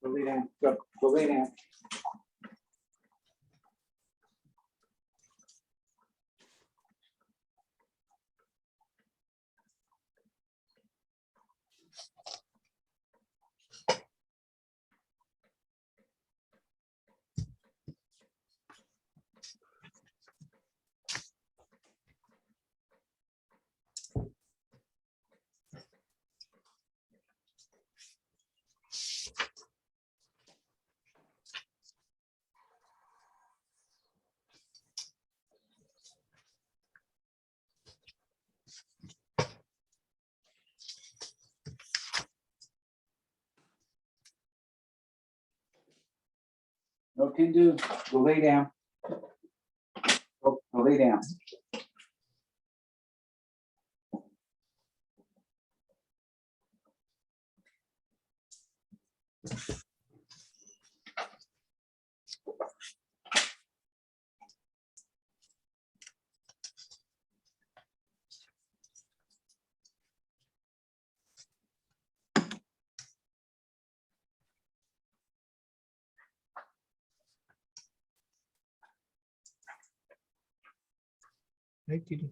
Go lay down. Go lay down. No can do. Go lay down. Go lay down. Right, Didi?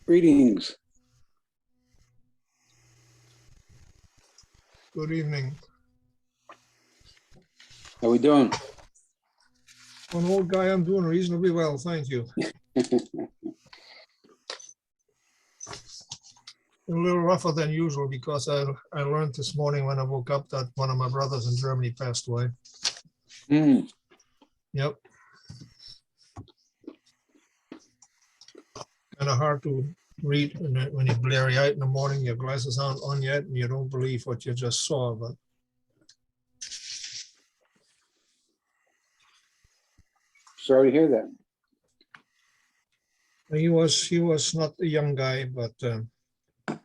Greetings. Good evening. How we doing? An old guy, I'm doing reasonably well, thank you. A little rougher than usual because I learned this morning when I woke up that one of my brothers in Germany passed away. Mm. Yep. Kind of hard to read when you're blurry eyed in the morning, your glasses aren't on yet, and you don't believe what you just saw. But Sorry to hear that. he was not a young guy, but I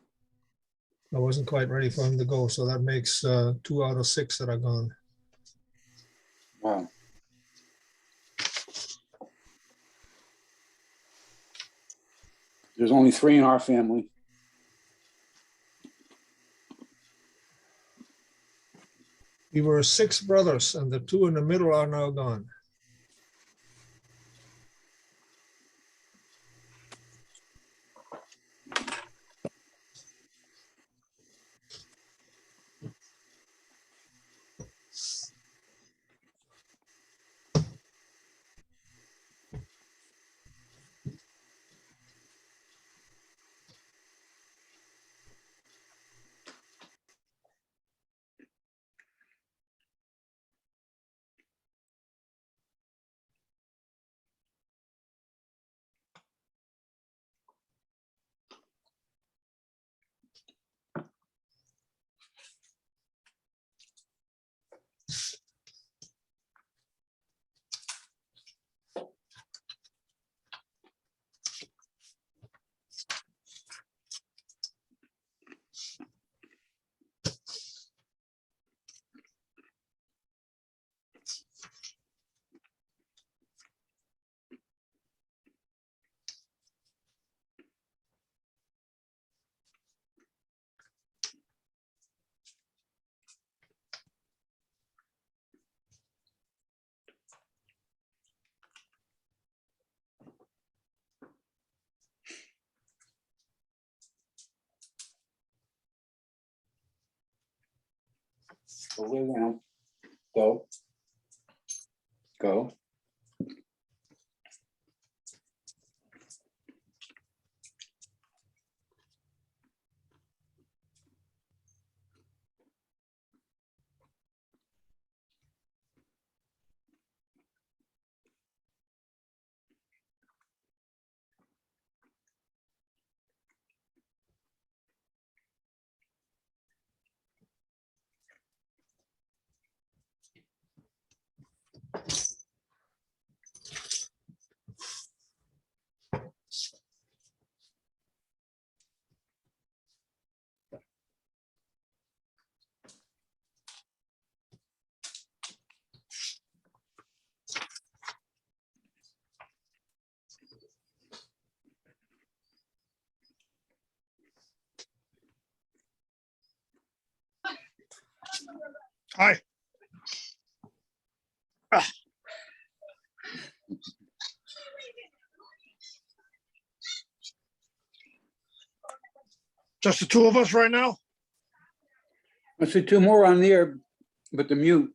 wasn't quite ready for him to go. So that makes 2 out of 6 that are gone. Wow. There's only 3 in our family. We were 6 brothers, and the 2 in the middle are now gone. Go lay down. Go. Go. Hi. Just the 2 of us right now? I see 2 more on there, but the mute.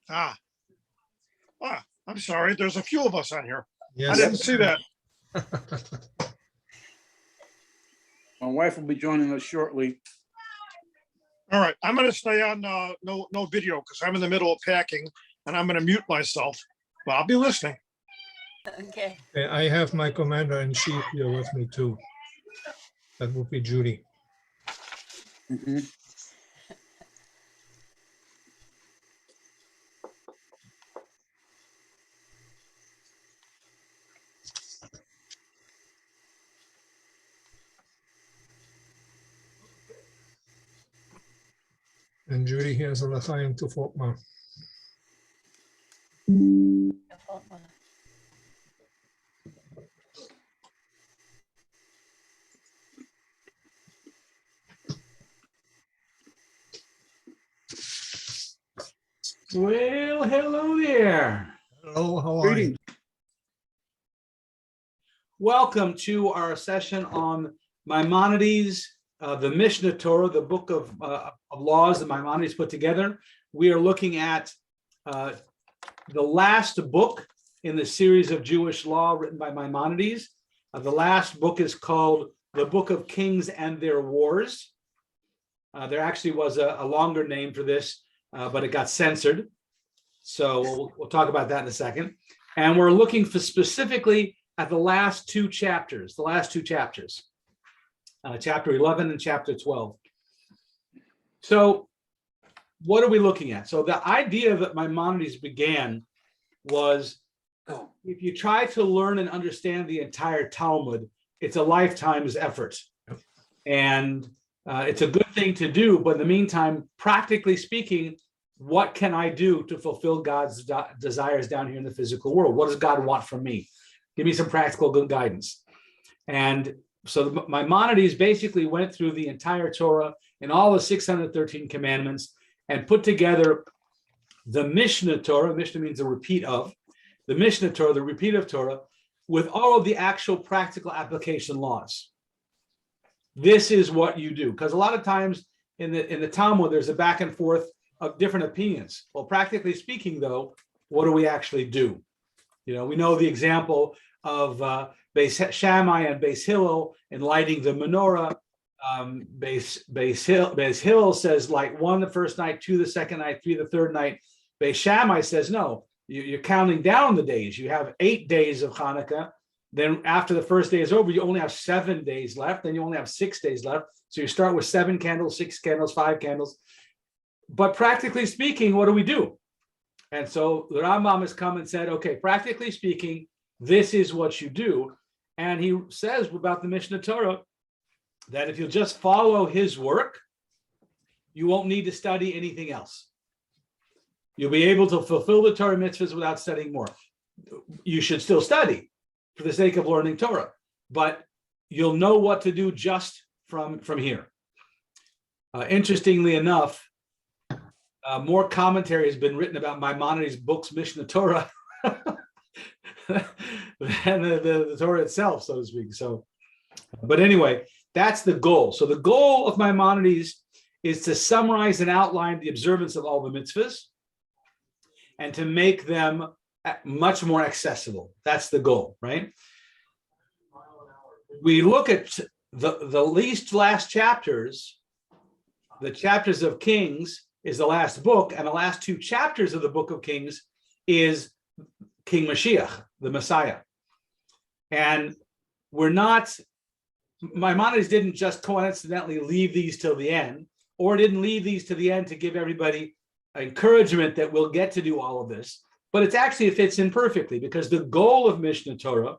Ah, I'm sorry. There's a few of us on here. Yes. I didn't see that. My wife will be joining us shortly. All right. I'm going to stay on no video because I'm in the middle of packing and I'm going to mute myself. But I'll be listening. Okay. Okay, I have my commander-in-chief here with me too. That would be Judy. Mhm. And Judy has a l'chaim to Fortmar. Well, hello there. Hello, how are you? Greetings. welcome to our session on Maimonides, the Mishnah Torah, the book of laws that Maimonides put together. We are looking at the last book in the series of Jewish law written by Maimonides. The last book is called the Book of Kings and Their Wars. There actually was a longer name for this, but it got censored. So we'll talk about that in a second. And we're looking for specifically at the last two chapters, chapter 11 and chapter 12. So what are we looking at? So the idea that Maimonides began was, if you try to learn and understand the entire Talmud, it's a lifetime's effort. And it's a good thing to do, but in the meantime, practically speaking, what can I do to fulfill God's desires down here in the physical world? What does God want from me? Give me some practical good guidance. And so Maimonides basically went through the entire Torah and all the 613 commandments and put together the Mishnah Torah. Mishnah means a repeat of. The Mishnah Torah, the repeat of Torah, with all of the actual practical application laws. This is what you do. Because a lot of times in the Talmud, there's a back and forth of different opinions. Well, practically speaking, though, what do we actually do? You know, we know the example of Beis Shammai and Beis Hillel in lighting the menorah. Beis Hillel says light one the first night, two the second night, three the third night. Beis Shammai says no, you're counting down the days. You have 8 days of Hanukkah. Then after the first day is over, you only have 7 days left. Then you only have 6 days left. So you start with 7 candles, 6 candles, 5 candles. But practically speaking, what do we do? And so the Rambam has come and said, okay, practically speaking, this is what you do. And he says about the Mishnah Torah that if you'll just follow his work, you won't need to study anything else. You'll be able to fulfill the Torah mitzvahs without studying more. You should still study for the sake of learning Torah, but you'll know what to do just from here. Interestingly enough, more commentary has been written about Maimonides' book's Mishnah Torah than the Torah itself, so to speak. So, but anyway, that's the goal. So the goal of Maimonides is to summarize and outline the observance of all the mitzvahs and to make them much more accessible. That's the goal, right? We look at the last chapters, the chapters of Kings is the last book, and the last 2 chapters of the book of Kings is King Mashiach, the Messiah. And Maimonides didn't just coincidentally leave these till the end, or didn't leave these to the end to give everybody encouragement that we'll get to do all of this, but it fits in perfectly, because the goal of Mishnah Torah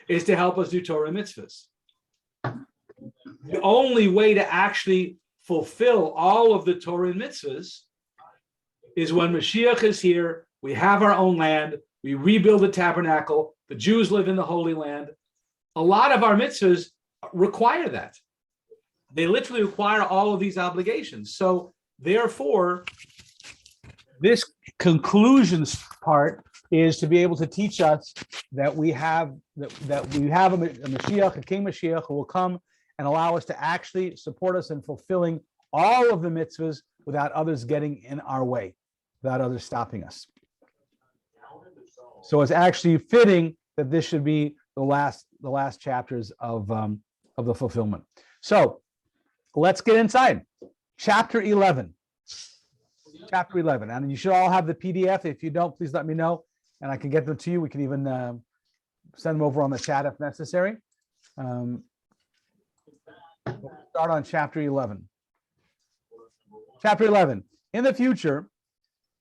is to help us do Torah mitzvahs. The only way to actually fulfill all of the Torah and mitzvahs is when Mashiach is here, we have our own land, we rebuild the tabernacle, the Jews live in the Holy Land. A lot of our mitzvahs require that. They literally require all of these obligations. So therefore, this conclusions part is to be able to teach us that we have a Mashiach, a King Mashiach, who will come and allow us to actually support us in fulfilling all of the mitzvahs without others getting in our way, without others stopping us. So it's actually fitting that this should be the last chapters of the fulfillment. So let's get inside. Chapter 11. Chapter 11. And you should all have the PDF. If you don't, please let me know, and I can get them to you. We can even send them over on the chat if necessary. We'll start on chapter 11. Chapter 11. In the future,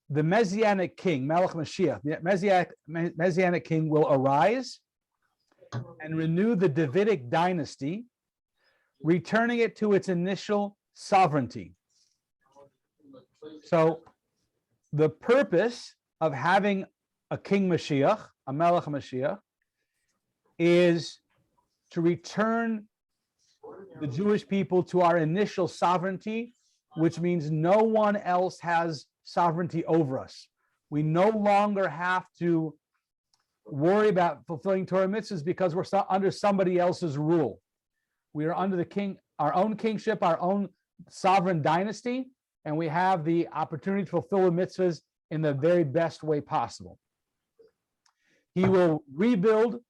the Messianic king, Melech Mashiach, the Messianic king will arise and renew the Davidic dynasty, returning it to its initial sovereignty. So the purpose of having a King Mashiach, a Melech Mashiach, is to return the Jewish people to our initial sovereignty, which means no one else has sovereignty over us. We no longer have to worry about fulfilling Torah mitzvahs because we're under somebody else's rule. We are under the king, our own kingship, our own sovereign dynasty, and we have the opportunity to fulfill the mitzvahs in the very best way possible. He will rebuild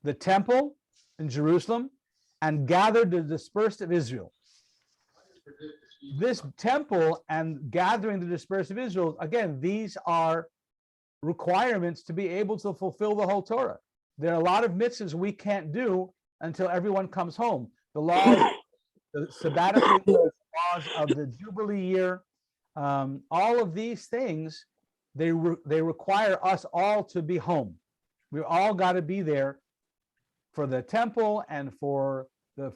the temple in Jerusalem and gather the dispersed of Israel. This temple and gathering the dispersed of Israel, again, these are requirements to be able to fulfill the whole Torah. There are a lot of mitzvahs we can't do until everyone comes home. The laws, the sabbatical laws of the Jubilee year, all of these things, they require us all to be home. We all got to be there for the temple and for a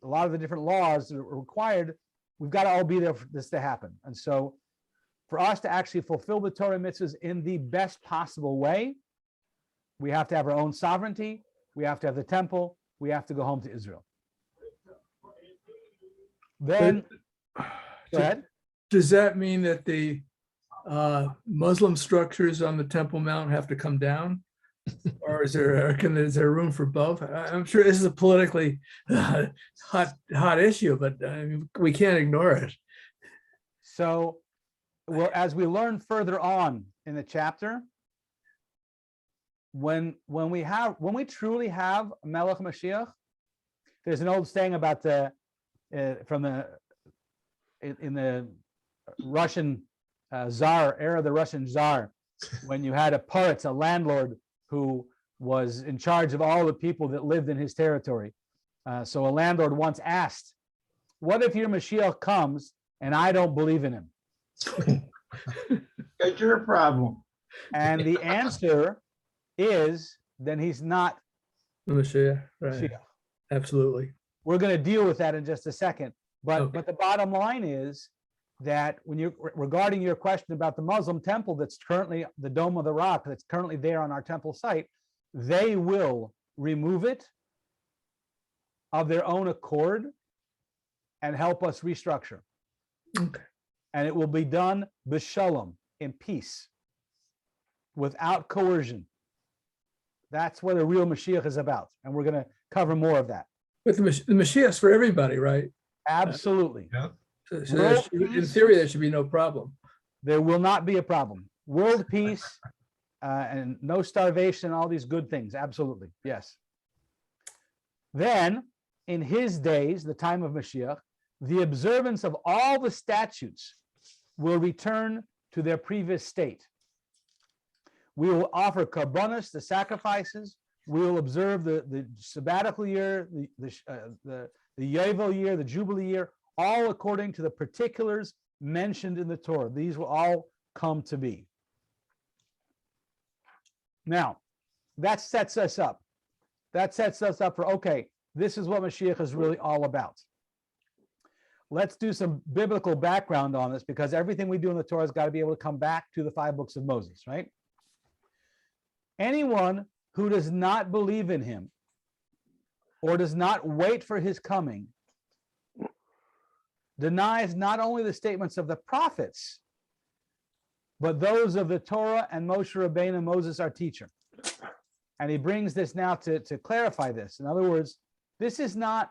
lot of the different laws that are required. We've got to all be there for this to happen. And so for us to actually fulfill the Torah mitzvahs in the best possible way, we have to have our own sovereignty. We have to have the temple. We have to go home to Israel. Then, go ahead. Does that mean that the Muslim structures on the Temple Mount have to come down? Or is there room for both? I'm sure this is a politically hot issue, but we can't ignore it. So, well, as we learn further on in the chapter, when we truly have Melech Mashiach, there's an old saying about in the Russian Tsar era, the Russian Tsar, when you had a poritz, a landlord who was in charge of all the people that lived in his territory. So a landlord once asked, "What if your Mashiach comes and I don't believe in him?" That's your problem. And the answer is, then he's not Mashiach, right? Mashiach. Absolutely. We're going to deal with that in just a second. But Okay. but the bottom line is that when you regarding your question about the Muslim temple that's currently the Dome of the Rock that's currently there on our temple site, they will remove it of their own accord and help us restructure. Okay. And it will be done b'shalom, in peace, without coercion. That's what a real Mashiach is about. And we're going to cover more of that. But the Mashiach's for everybody, right? Absolutely. Yeah. So in theory, there should be no problem. There will not be a problem. World peace and no starvation and all these good things. Absolutely. Yes. Then, in his days, the time of Mashiach, the observance of all the statutes will return to their previous state. We will offer karbonos, the sacrifices. We will observe the sabbatical year, the Yovel year, the Jubilee year, all according to the particulars mentioned in the Torah. These will all come to be. Now, that sets us up. That sets us up for, okay, this is what Mashiach is really all about. Let's do some biblical background on this, because everything we do in the Torah has got to be able to come back to the 5 books of Moses, right? Anyone who does not believe in him or does not wait for his coming denies not only the statements of the prophets, but those of the Torah and Moshe Rabbeinu, Moses, our teacher. And he brings this now to clarify this. In other words, this is not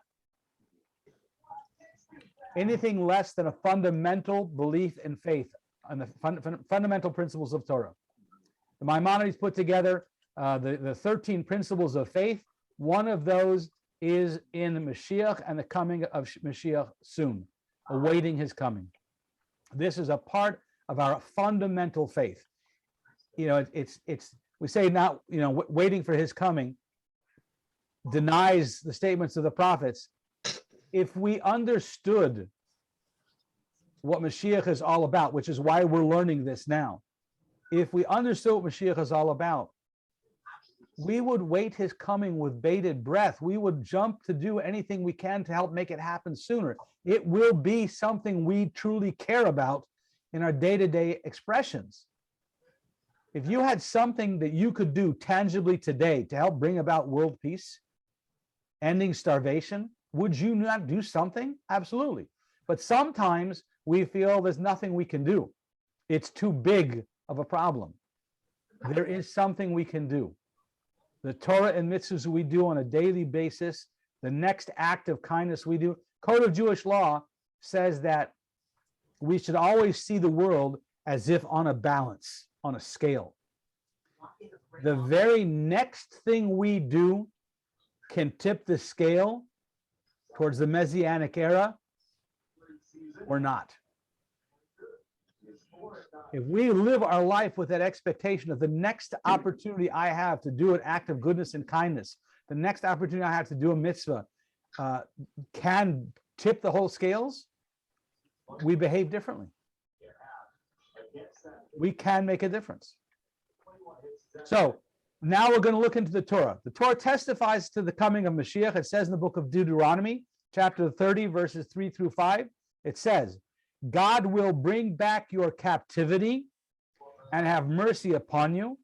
anything less than a fundamental belief in faith and the fundamental principles of Torah. The Maimonides put together the 13 principles of faith. One of those is in Mashiach and the coming of Mashiach soon, awaiting his coming. This is a part of our fundamental faith. You know, we say not, you know, waiting for his coming denies the statements of the prophets. If we understood what Mashiach is all about, which is why we're learning this now, if we understood what Mashiach is all about, we would wait his coming with bated breath. We would jump to do anything we can to help make it happen sooner. It will be something we truly care about in our day-to-day expressions. If you had something that you could do tangibly today to help bring about world peace, ending starvation, would you not do something? Absolutely. But sometimes we feel there's nothing we can do. It's too big of a problem. there is something we can do. The Torah and mitzvahs we do on a daily basis, the next act of kindness we do. Code of Jewish law says that we should always see the world as if on a balance, on a scale. The very next thing we do can tip the scale towards the Messianic era or not. If we live our life with that expectation of the next opportunity I have to do an act of goodness and kindness, the next opportunity I have to do a mitzvah can tip the whole scales, we behave differently. We can make a difference. So now we're going to look into the Torah. The Torah testifies to the coming of Mashiach. It says in the book of Deuteronomy, chapter 30, verses 3 through 5, it says, God will bring back your captivity and have mercy upon you.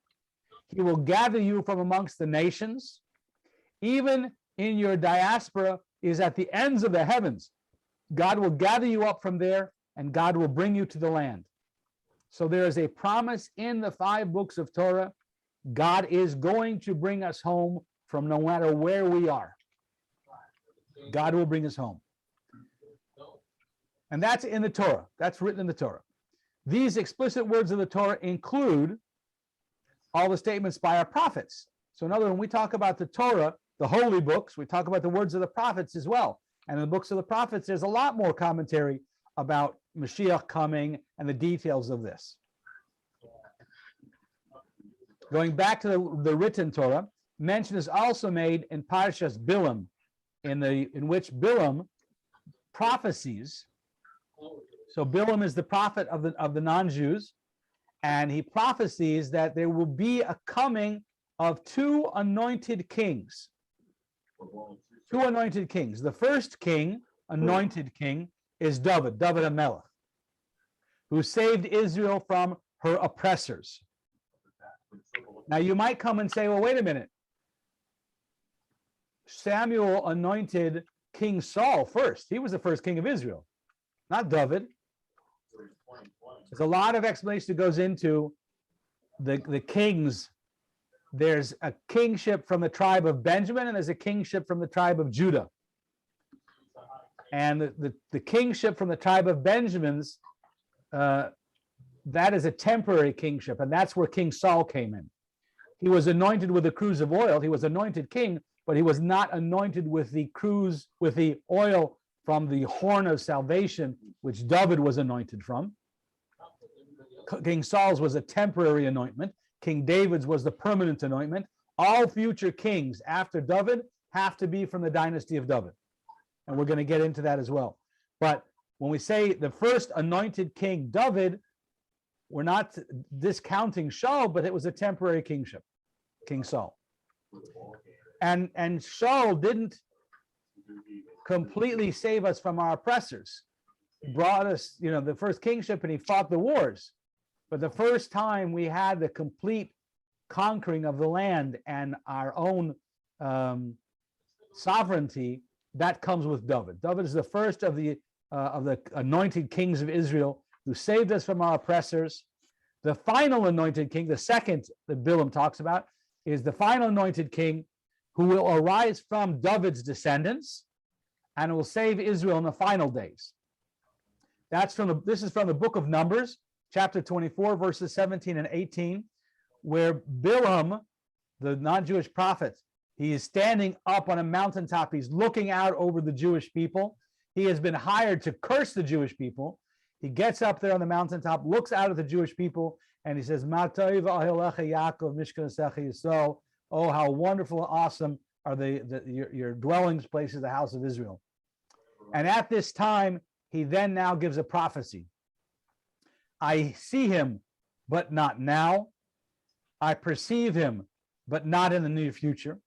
He will gather you from amongst the nations. Even in your diaspora is at the ends of the heavens. God will gather you up from there, and God will bring you to the land. So there is a promise in the 5 books of Torah. God is going to bring us home from no matter where we are. God will bring us home. And that's in the Torah. That's written in the Torah. These explicit words of the Torah include all the statements by our prophets. So in other words, when we talk about the Torah, the holy books, we talk about the words of the prophets as well. And in the books of the prophets, there's a lot more commentary about Mashiach coming and the details of this. Going back to the written Torah, mention is also made in Parshas Bilam, in which Bilam prophesies. So Bilam is the prophet of the non-Jews, and he prophesies that there will be a coming of 2 anointed kings. 2 anointed kings. The first king, anointed king, is David HaMelech, who saved Israel from her oppressors. Now you might come and say, well, wait a minute. Samuel anointed King Saul first. He was the first king of Israel, not David. There's a lot of explanation that goes into the kings. There's a kingship from the tribe of Benjamin, and there's a kingship from the tribe of Judah. And the kingship from the tribe of Benjamin's, that is a temporary kingship, and that's where King Saul came in. He was anointed with a cruse of oil. He was anointed king, but he was not anointed with the cruse, with the oil from the horn of salvation, which David was anointed from. King Saul's was a temporary anointment. King David's was the permanent anointment. All future kings after David have to be from the dynasty of David. And we're going to get into that as well. But when we say the first anointed king, David, we're not discounting Saul, but it was a temporary kingship, King Saul. And Saul didn't completely save us from our oppressors. He brought us, the first kingship, and he fought the wars. But the first time we had the complete conquering of the land and our own sovereignty, that comes with David. David is the first of the anointed kings of Israel who saved us from our oppressors. The final anointed king, the second that Bilam talks about, is the final anointed king who will arise from David's descendants and will save Israel in the final days. This is from the book of Numbers, chapter 24, verses 17 and 18, where Bilam, the non-Jewish prophet, he is standing up on a mountaintop. He's looking out over the Jewish people. He has been hired to curse the Jewish people. He gets up there on the mountaintop, looks out at the Jewish people, and he says, oh, how wonderful and awesome are your dwellings places, the house of Israel. And at this time, he then now gives a prophecy. I see him, but not now. I perceive him, but not in the near future.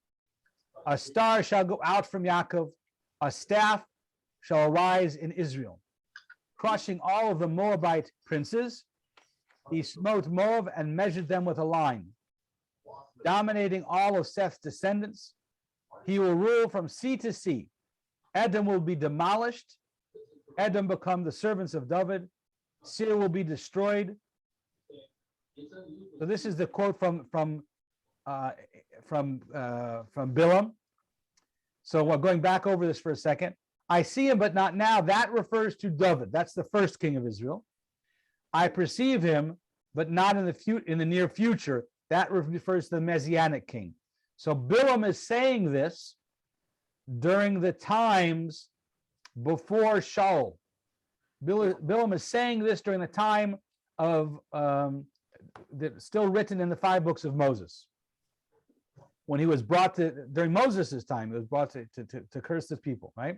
A star shall go out from Yaakov, a staff shall arise in Israel, crushing all of the Moabite princes. He smote Moab and measured them with a line, dominating all of Seth's descendants. He will rule from sea to sea. Edom will be demolished. Edom become the servants of David. Seir will be destroyed. So this is the quote from Bilam. So we're going back over this for a second. I see him, but not now. That refers to David. That's the first king of Israel. I perceive him, but not in the near future. That refers to the Messianic king. So Bilam is saying this during the times before Shaul. Bilam is saying this during the time of that's still written in the 5 books of Moses. When he was brought to, during Moses' time, he was brought to curse his people, right?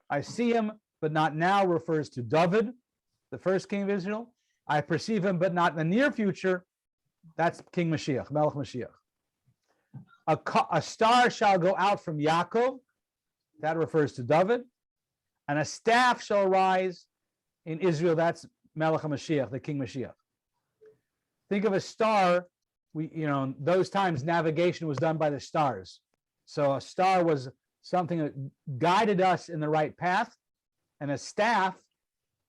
I see him, but not now refers to David, the first king of Israel. I perceive him, but not in the near future. That's King Mashiach, Melech Mashiach. A star shall go out from Yaakov. That refers to David. And a staff shall rise in Israel. That's Melech Mashiach, the King Mashiach. Think of a star. In those times, navigation was done by the stars. So a star was something that guided us in the right path. And a staff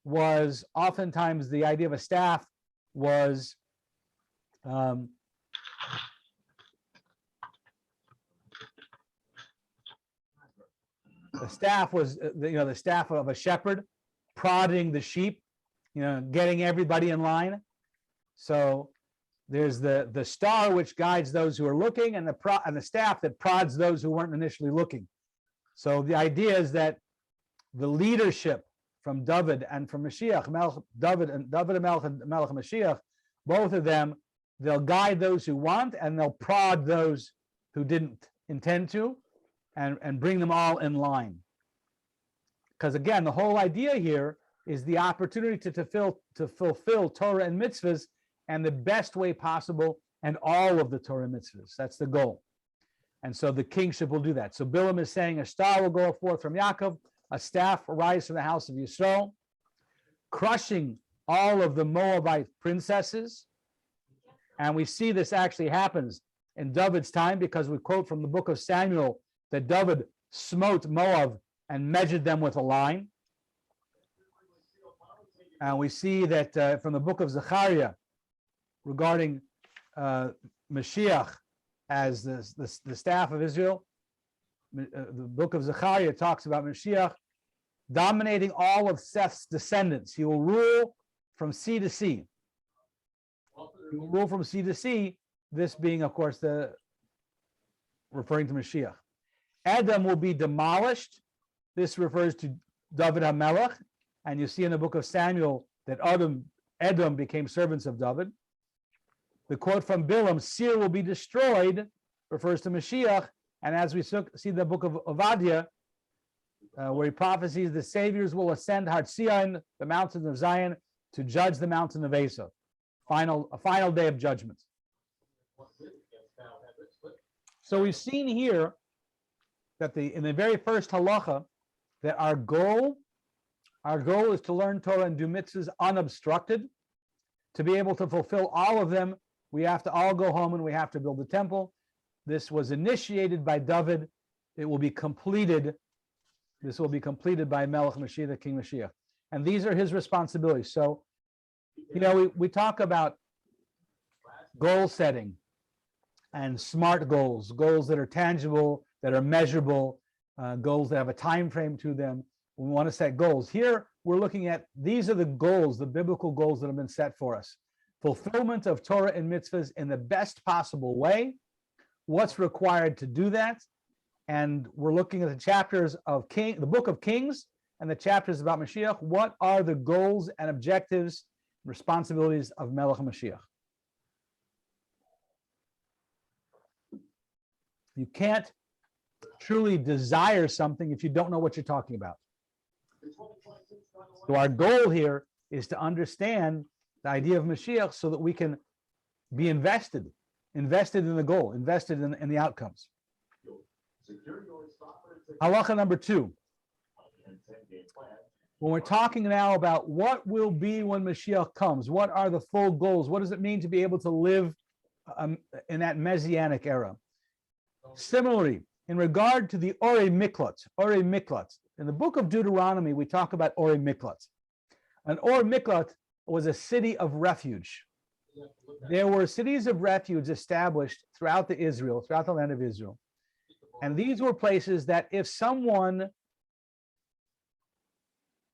was oftentimes, the idea of a staff was the staff was the staff of a shepherd prodding the sheep, getting everybody in line. So there's the star which guides those who are looking, and the staff that prods those who weren't initially looking. So the idea is that the leadership from David and from Mashiach, David and Melech and Mashiach, both of them, they'll guide those who want, and they'll prod those who didn't intend to, and bring them all in line. Because again, the whole idea here is the opportunity to fulfill Torah and mitzvahs and the best way possible, and all of the Torah mitzvahs. That's the goal. And so the kingship will do that. So Bilam is saying a star will go forth from Yaakov, a staff will rise from the house of Yisrael, crushing all of the Moabite princesses. And we see this actually happens in David's time, because we quote from the book of Samuel that David smote Moab and measured them with a line. And we see that from the book of Zechariah regarding Mashiach as the staff of Israel. The book of Zechariah talks about Mashiach dominating all of Seth's descendants. He will rule from sea to sea. He will rule from sea to sea, this being, of course, referring to Mashiach. Edom will be demolished. This refers to David HaMelech. And you see in the book of Samuel that Edom became servants of David. The quote from Bilam, Seir will be destroyed, refers to Mashiach. And as we see the book of Obadiah, where he prophesies the saviors will ascend Har Zion, the mountain of Zion, to judge the mountain of Esau. A final day of judgment. So we've seen here that in the very first halacha, that our goal is to learn Torah and do mitzvahs unobstructed. To be able to fulfill all of them, we have to all go home and we have to build the temple. This was initiated by David. It will be completed. This will be completed by Melech Mashiach, the King Mashiach. And these are his responsibilities. So, we talk about goal setting and smart goals that are tangible, that are measurable, goals that have a time frame to them. We want to set goals. Here, we're looking at, these are the goals, the biblical goals that have been set for us. Fulfillment of Torah and mitzvahs in the best possible way. What's required to do that? And we're looking at the chapters of the book of Kings and the chapters about Mashiach. What are the goals and objectives, responsibilities of Melech Mashiach? You can't truly desire something if you don't know what you're talking about. So our goal here is to understand the idea of Mashiach so that we can be invested in the goal, invested in the outcomes. Halacha number 2. When we're talking now about what will be when Mashiach comes, what are the full goals? What does it mean to be able to live in that Messianic era? Similarly, in regard to the Orei Miklat, in the book of Deuteronomy, we talk about Orei Miklat. An Orei Miklat was a city of refuge. there were cities of refuge established throughout throughout the land of Israel. And these were places that if someone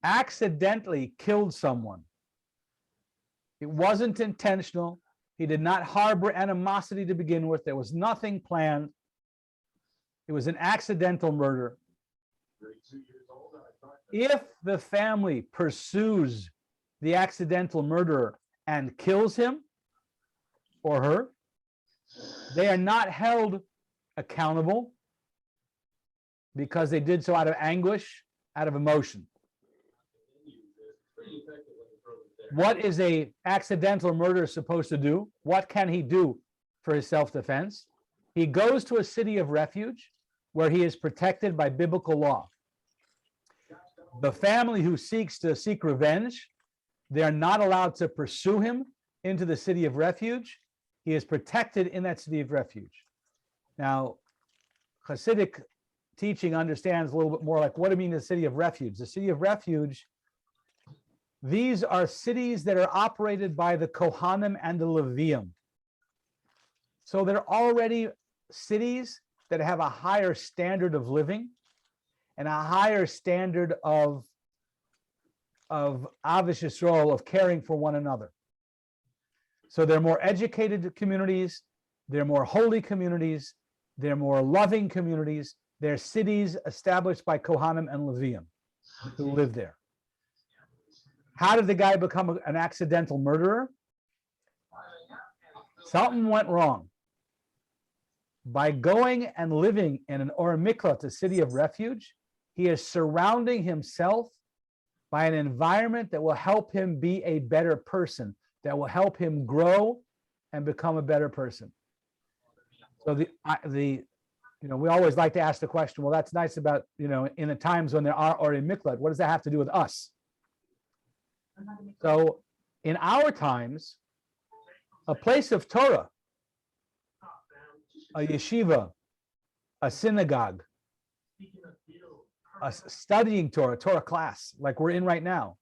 accidentally killed someone, it wasn't intentional, he did not harbor animosity to begin with, there was nothing planned, it was an accidental murder. If the family pursues the accidental murderer and kills him or her, they are not held accountable because they did so out of anguish, out of emotion. What is a accidental murderer supposed to do? What can he do for his self-defense? He goes to a city of refuge where he is protected by biblical law. The family who seeks revenge, they are not allowed to pursue him into the city of refuge. He is protected in that city of refuge. Now, Hasidic teaching understands a little bit more like what it means the city of refuge. The city of refuge, these are cities that are operated by the Kohanim and the Levium. So they're already cities that have a higher standard of living and a higher standard of Avish Yisrael, of caring for one another. So they're more educated communities, they're more holy communities, they're more loving communities, they're cities established by Kohanim and Levium who live there. How did the guy become an accidental murderer? Something went wrong. By going and living in an Or Miklat, a city of refuge, he is surrounding himself by an environment that will help him be a better person, that will help him grow and become a better person. So we always like to ask the question, well, that's nice about, in the times when there are Or Miklat, what does that have to do with us? So in our times, a place of Torah, a yeshiva, a synagogue, a studying Torah class like we're in right now.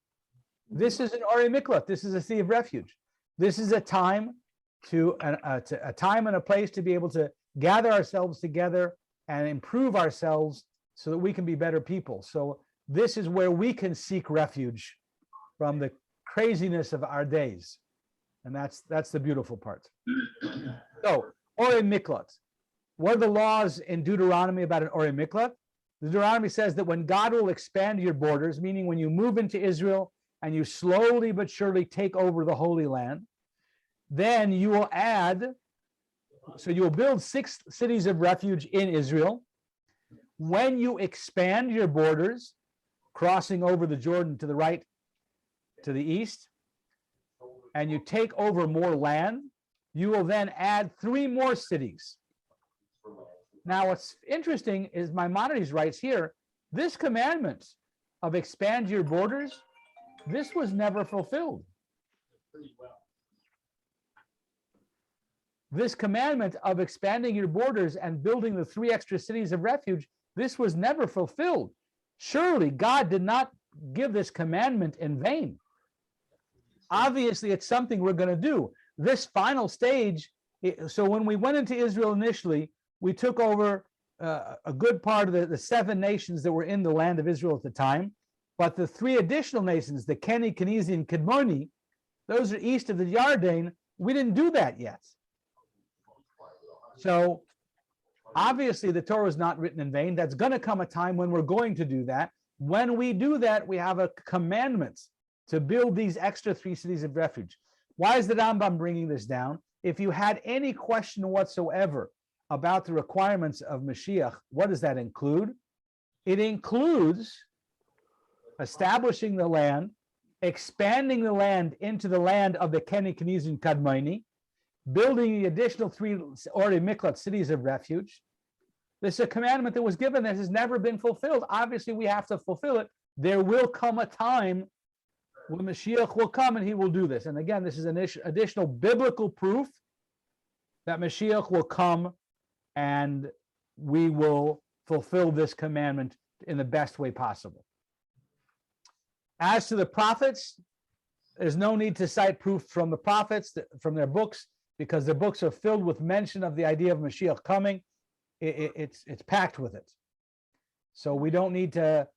This is an Or Miklat. This is a city of refuge. This is a time a time and a place to be able to gather ourselves together and improve ourselves so that we can be better people. So this is where we can seek refuge from the craziness of our days. And that's the beautiful part. So, Or Miklat. What are the laws in Deuteronomy about an Or Miklat? The Deuteronomy says that when God will expand your borders, meaning when you move into Israel and you slowly but surely take over the Holy Land, then you will you will build 6 cities of refuge in Israel. When you expand your borders, crossing over the Jordan to the right, to the east, and you take over more land, you will then add 3 more cities. Now, what's interesting is Maimonides writes here, this commandment of expand your borders, this was never fulfilled. This commandment of expanding your borders and building the 3 extra cities of refuge, this was never fulfilled. Surely God did not give this commandment in vain. Obviously, it's something we're going to do. This final stage, so when we went into Israel initially, we took over a good part of the 7 nations that were in the land of Israel at the time. But the 3 additional nations, the Keni, Kenizi, and Kedmoni, those are east of the Yarden, we didn't do that yet. So obviously the Torah is not written in vain. That's going to come a time when we're going to do that. When we do that, we have a commandment to build these extra 3 cities of refuge. Why is the Rambam bringing this down? If you had any question whatsoever about the requirements of Mashiach, what does that include? It includes establishing the land, expanding the land into the land of the Keni, Keniz, and Kadmoni, building the additional 3 Or Miklat cities of refuge. This is a commandment that was given that has never been fulfilled. Obviously, we have to fulfill it. There will come a time when Mashiach will come and he will do this. And again, this is an additional biblical proof that Mashiach will come and we will fulfill this commandment in the best way possible. As to the prophets, there's no need to cite proof from the prophets, from their books, because their books are filled with mention of the idea of Mashiach coming. It's packed with it. So we don't need to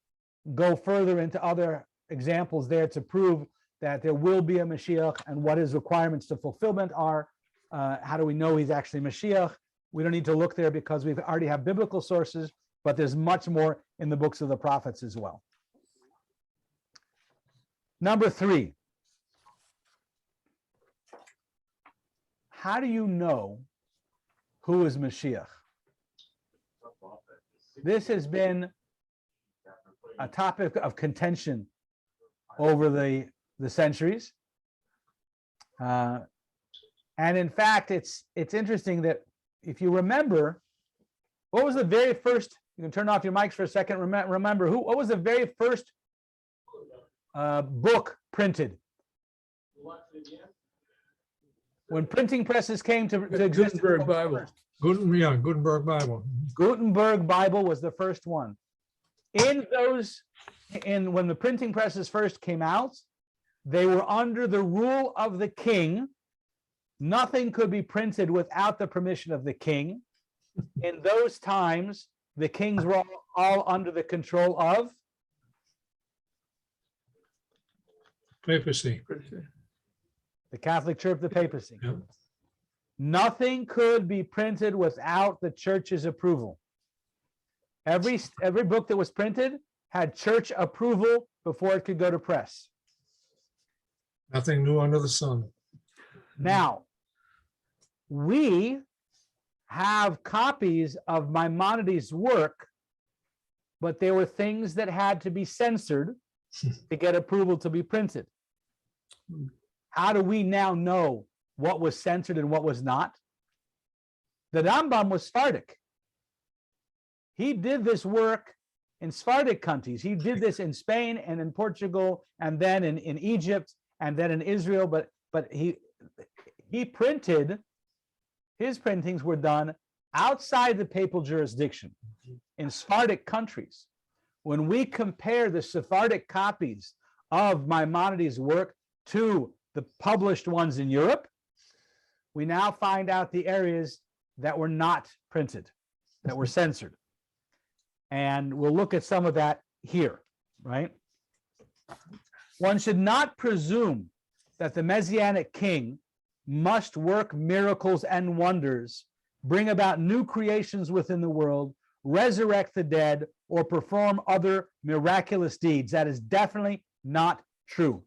go further into other examples there to prove that there will be a Mashiach and what his requirements to fulfillment are. How do we know he's actually Mashiach? We don't need to look there because we already have biblical sources, but there's much more in the books of the prophets as well. Number 3. How do you know who is Mashiach? This has been a topic of contention over the centuries. And in fact, it's interesting that if you remember, what was the very first, you can turn off your mics for a second, remember what was the very first book printed? When printing presses came to exist. Gutenberg Bible. Gutenberg Bible. Gutenberg Bible was the first one. When the printing presses first came out, they were under the rule of the king. Nothing could be printed without the permission of the king. In those times, the kings were all under the control of Papacy. the Catholic Church, the papacy. Yep. Nothing could be printed without the church's approval. Every book that was printed had church approval before it could go to press. Nothing new under the sun. Now, we have copies of Maimonides' work, but there were things that had to be censored to get approval to be printed. How do we now know what was censored and what was not? The Rambam was Sephardic. He did this work in Sephardic countries. He did this in Spain and in Portugal, and then in Egypt, and then in Israel. But he printed, his printings were done outside the papal jurisdiction in Sephardic countries. When we compare the Sephardic copies of Maimonides' work to the published ones in Europe, we now find out the areas that were not printed, that were censored. And we'll look at some of that here, right? One should not presume that the Messianic king must work miracles and wonders, bring about new creations within the world, resurrect the dead, or perform other miraculous deeds. That is definitely not true.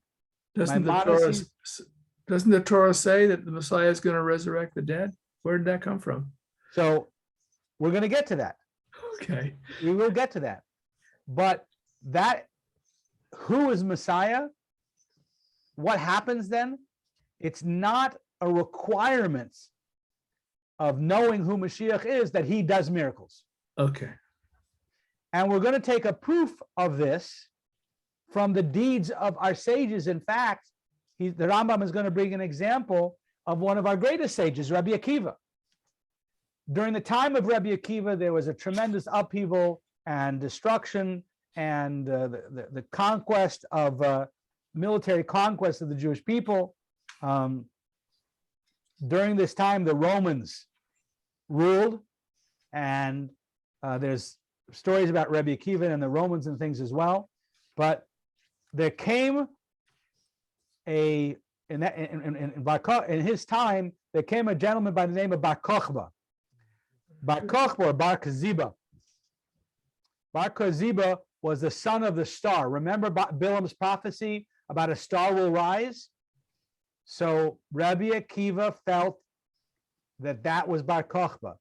Doesn't the Torah say that the Messiah is going to resurrect the dead? Where did that come from? So we're going to get to that. Okay. We will get to that. But that, who is Messiah? What happens then? It's not a requirement of knowing who Mashiach is that he does miracles. Okay. And we're going to take a proof of this from the deeds of our sages. In fact, the Rambam is going to bring an example of one of our greatest sages, Rabbi Akiva. During the time of Rabbi Akiva, there was a tremendous upheaval and destruction and the conquest of military conquest of the Jewish people. During this time, the Romans ruled, and there's stories about Rabbi Akiva and the Romans and things as well. But there came in his time, there came a gentleman by the name of Bar Kokhba. Bar Kokhba or Bar Kaziba. Bar Kaziba was the son of the star. Remember Bilam's prophecy about a star will rise? So Rabbi Akiva felt that that was Bar Kokhba.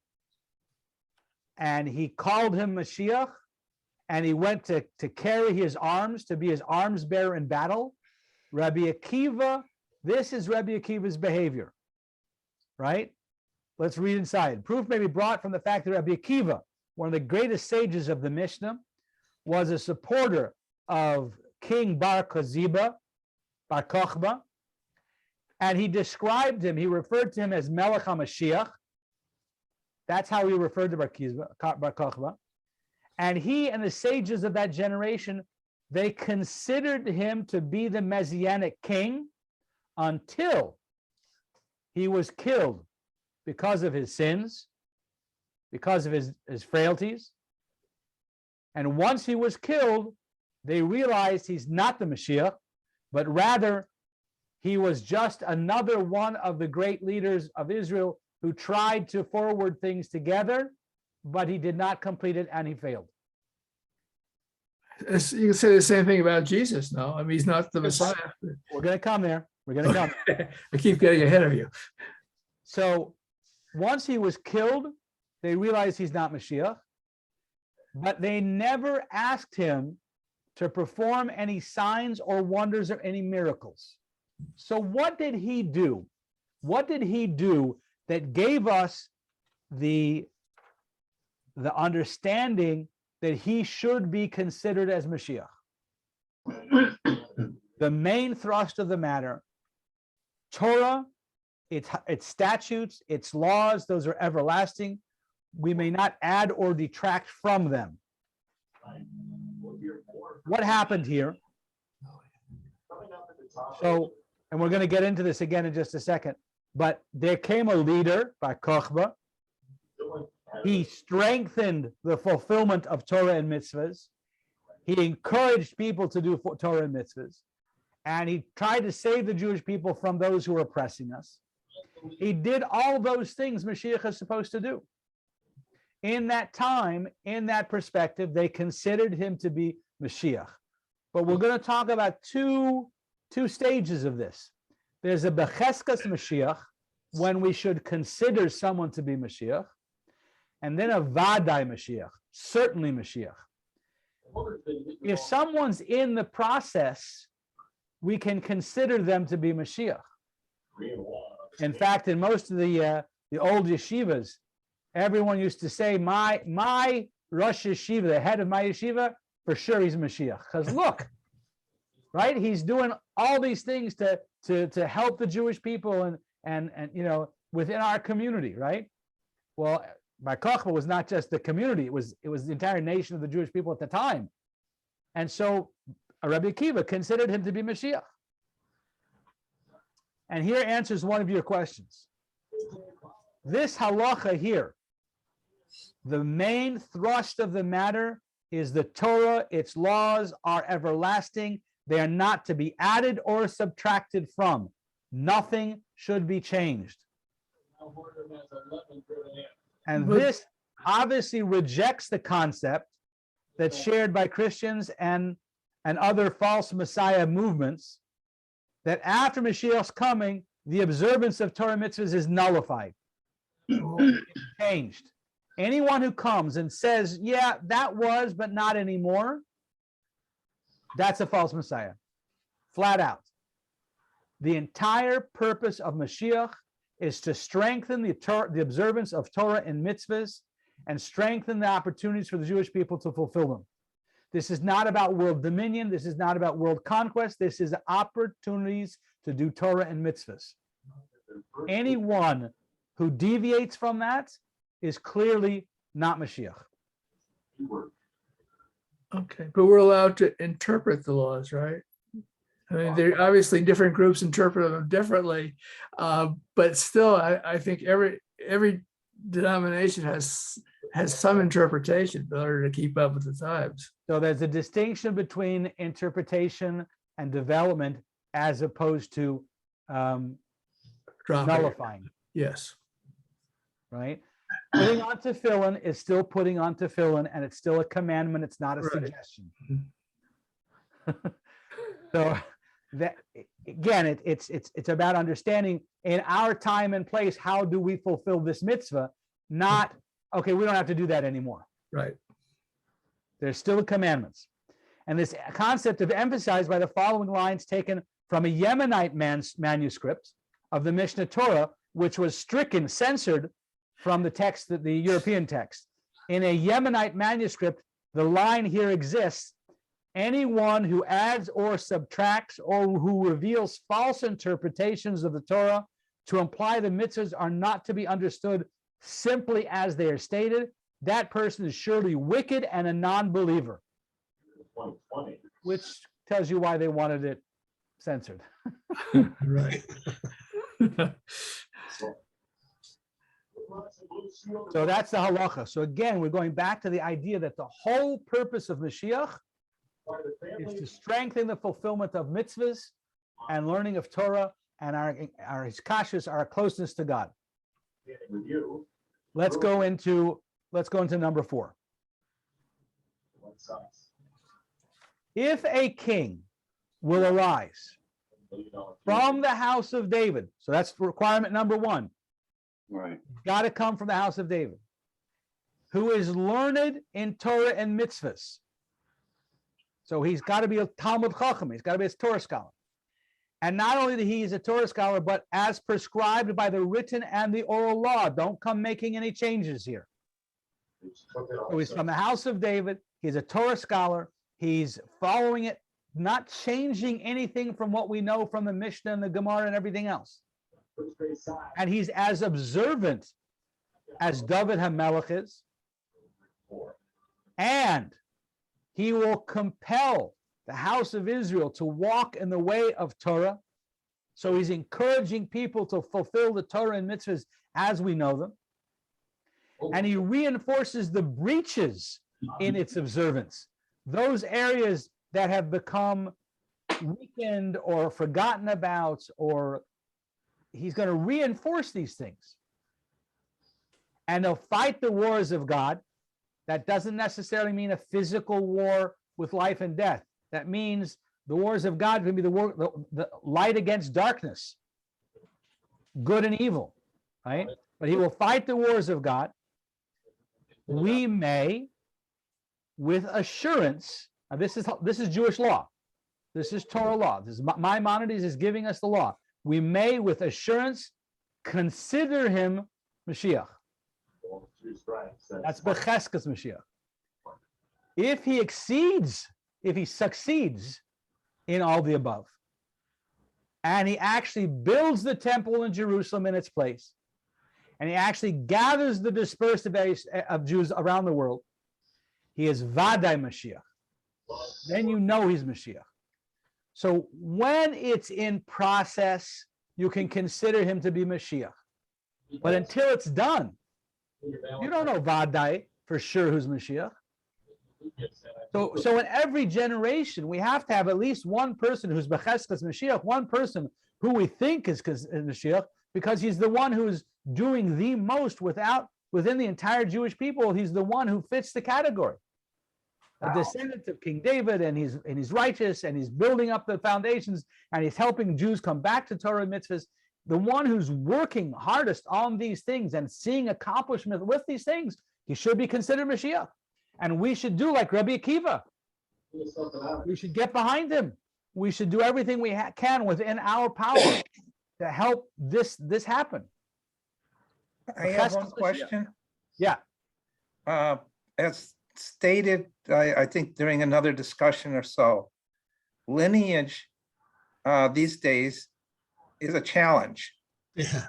And he called him Mashiach, and he went to carry his arms, to be his arms bearer in battle. Rabbi Akiva, this is Rabbi Akiva's behavior, right? Let's read inside. Proof may be brought from the fact that Rabbi Akiva, one of the greatest sages of the Mishnah, was a supporter of King Bar Kokhba, and he described him, he referred to him as Melech HaMashiach. That's how he referred to Bar Kokhba. And he and the sages of that generation, they considered him to be the Messianic king until he was killed because of his sins, because of his frailties. And once he was killed, they realized he's not the Mashiach, but rather he was just another one of the great leaders of Israel who tried to forward things together, but he did not complete it and he failed. You can say the same thing about Jesus, no? I mean, he's not the Messiah. We're going to come there. We're going to come there. I keep getting ahead of you. So once he was killed, they realized he's not Mashiach, but they never asked him to perform any signs or wonders or any miracles. So what did he do? What did he do that gave us the understanding that he should be considered as Mashiach? The main thrust of the matter, Torah, its statutes, its laws, those are everlasting. We may not add or detract from them. What happened here? So, and we're going to get into this again in just a second, but there came a leader by Kochba. He strengthened the fulfillment of Torah and mitzvahs. He encouraged people to do Torah and mitzvahs. And he tried to save the Jewish people from those who were oppressing us. He did all those things Mashiach is supposed to do. In that time, in that perspective, they considered him to be Mashiach. But we're going to talk about two stages of this. There's a Becheskas Mashiach, when we should consider someone to be Mashiach, and then a Vadai Mashiach, certainly Mashiach. If someone's in the process, we can consider them to be Mashiach. In fact, in most of the old yeshivas, everyone used to say, my Rosh Yeshiva, the head of my yeshiva, for sure he's Mashiach. Because look, right? He's doing all these things to help the Jewish people and you know, within our community, right? Well, Bar Kochba was not just the community, it was the entire nation of the Jewish people at the time. And so Rabbi Akiva considered him to be Mashiach. And here answers one of your questions. This halacha here, the main thrust of the matter is the Torah, its laws are everlasting. They are not to be added or subtracted from. Nothing should be changed. And this obviously rejects the concept that's shared by Christians and other false Messiah movements, that after Mashiach's coming, the observance of Torah mitzvahs is nullified. It's changed. Anyone who comes and says, yeah, that was, but not anymore, that's a false Messiah. Flat out. The entire purpose of Mashiach is to strengthen the observance of Torah and mitzvahs and strengthen the opportunities for the Jewish people to fulfill them. This is not about world dominion. This is not about world conquest. This is opportunities to do Torah and mitzvahs. Anyone who deviates from that is clearly not Mashiach. Okay, but we're allowed to interpret the laws, right? I mean, they're obviously different groups interpret them differently, but still, I think every denomination has some interpretation in order to keep up with the times. So there's a distinction between interpretation and development as opposed to nullifying. Yes. Right? Putting on tefillin is still putting on tefillin, and it's still a commandment. It's not a suggestion. So that again, it's about understanding in our time and place, how do we fulfill this mitzvah? Not, okay, we don't have to do that anymore. Right. There's still commandments. And this concept is emphasized by the following lines taken from a Yemenite manuscript of the Mishnah Torah, which was stricken, censored from the text, the European text. In a Yemenite manuscript, the line here exists: anyone who adds or subtracts or who reveals false interpretations of the Torah to imply the mitzvahs are not to be understood simply as they are stated, that person is surely wicked and a non-believer. Which tells you why they wanted it censored. Right. So that's the halacha. So again, we're going back to the idea that the whole purpose of Mashiach is to strengthen the fulfillment of mitzvahs and learning of Torah and our kashas, our closeness to God. Let's go into number 4. If a king will arise from the house of David, so that's requirement number 1. Right. Got to come from the house of David, who is learned in Torah and mitzvahs. So he's got to be a Talmud Chacham. He's got to be a Torah scholar. And not only that he is a Torah scholar, but as prescribed by the written and the oral law. Don't come making any changes here. So he's from the house of David. He's a Torah scholar. He's following it, not changing anything from what we know from the Mishnah and the Gemara and everything else. And he's as observant as David HaMelech is. And he will compel the house of Israel to walk in the way of Torah. So he's encouraging people to fulfill the Torah and mitzvahs as we know them. And he reinforces the breaches in its observance. Those areas that have become weakened or forgotten about, or he's going to reinforce these things. And they'll fight the wars of God. That doesn't necessarily mean a physical war with life and death. That means the wars of God can be the light against darkness, good and evil, right? But he will fight the wars of God. We may, with assurance, now this is Jewish law. This is Torah law. This is Maimonides is giving us the law. We may, with assurance, consider him Mashiach. That's Becheskas Mashiach. If he succeeds in all the above, and he actually builds the temple in Jerusalem in its place, and he actually gathers the dispersed of Jews around the world, he is Vadai Mashiach. Then you know he's Mashiach. So when it's in process, you can consider him to be Mashiach. But until it's done, you don't know Vadai for sure who's Mashiach. So in every generation, we have to have at least one person who's Becheskas Mashiach, one person who we think is Mashiach, because he's the one who's doing the most within the entire Jewish people. He's the one who fits the category. A descendant of King David, and he's righteous, and he's building up the foundations, and he's helping Jews come back to Torah and mitzvahs. The one who's working hardest on these things and seeing accomplishment with these things, he should be considered Mashiach. And we should do like Rabbi Akiva. We should get behind him. We should do everything we can within our power to help this happen. I have one question. Yeah. As stated, I think during another discussion or so, lineage these days is a challenge. Yeah.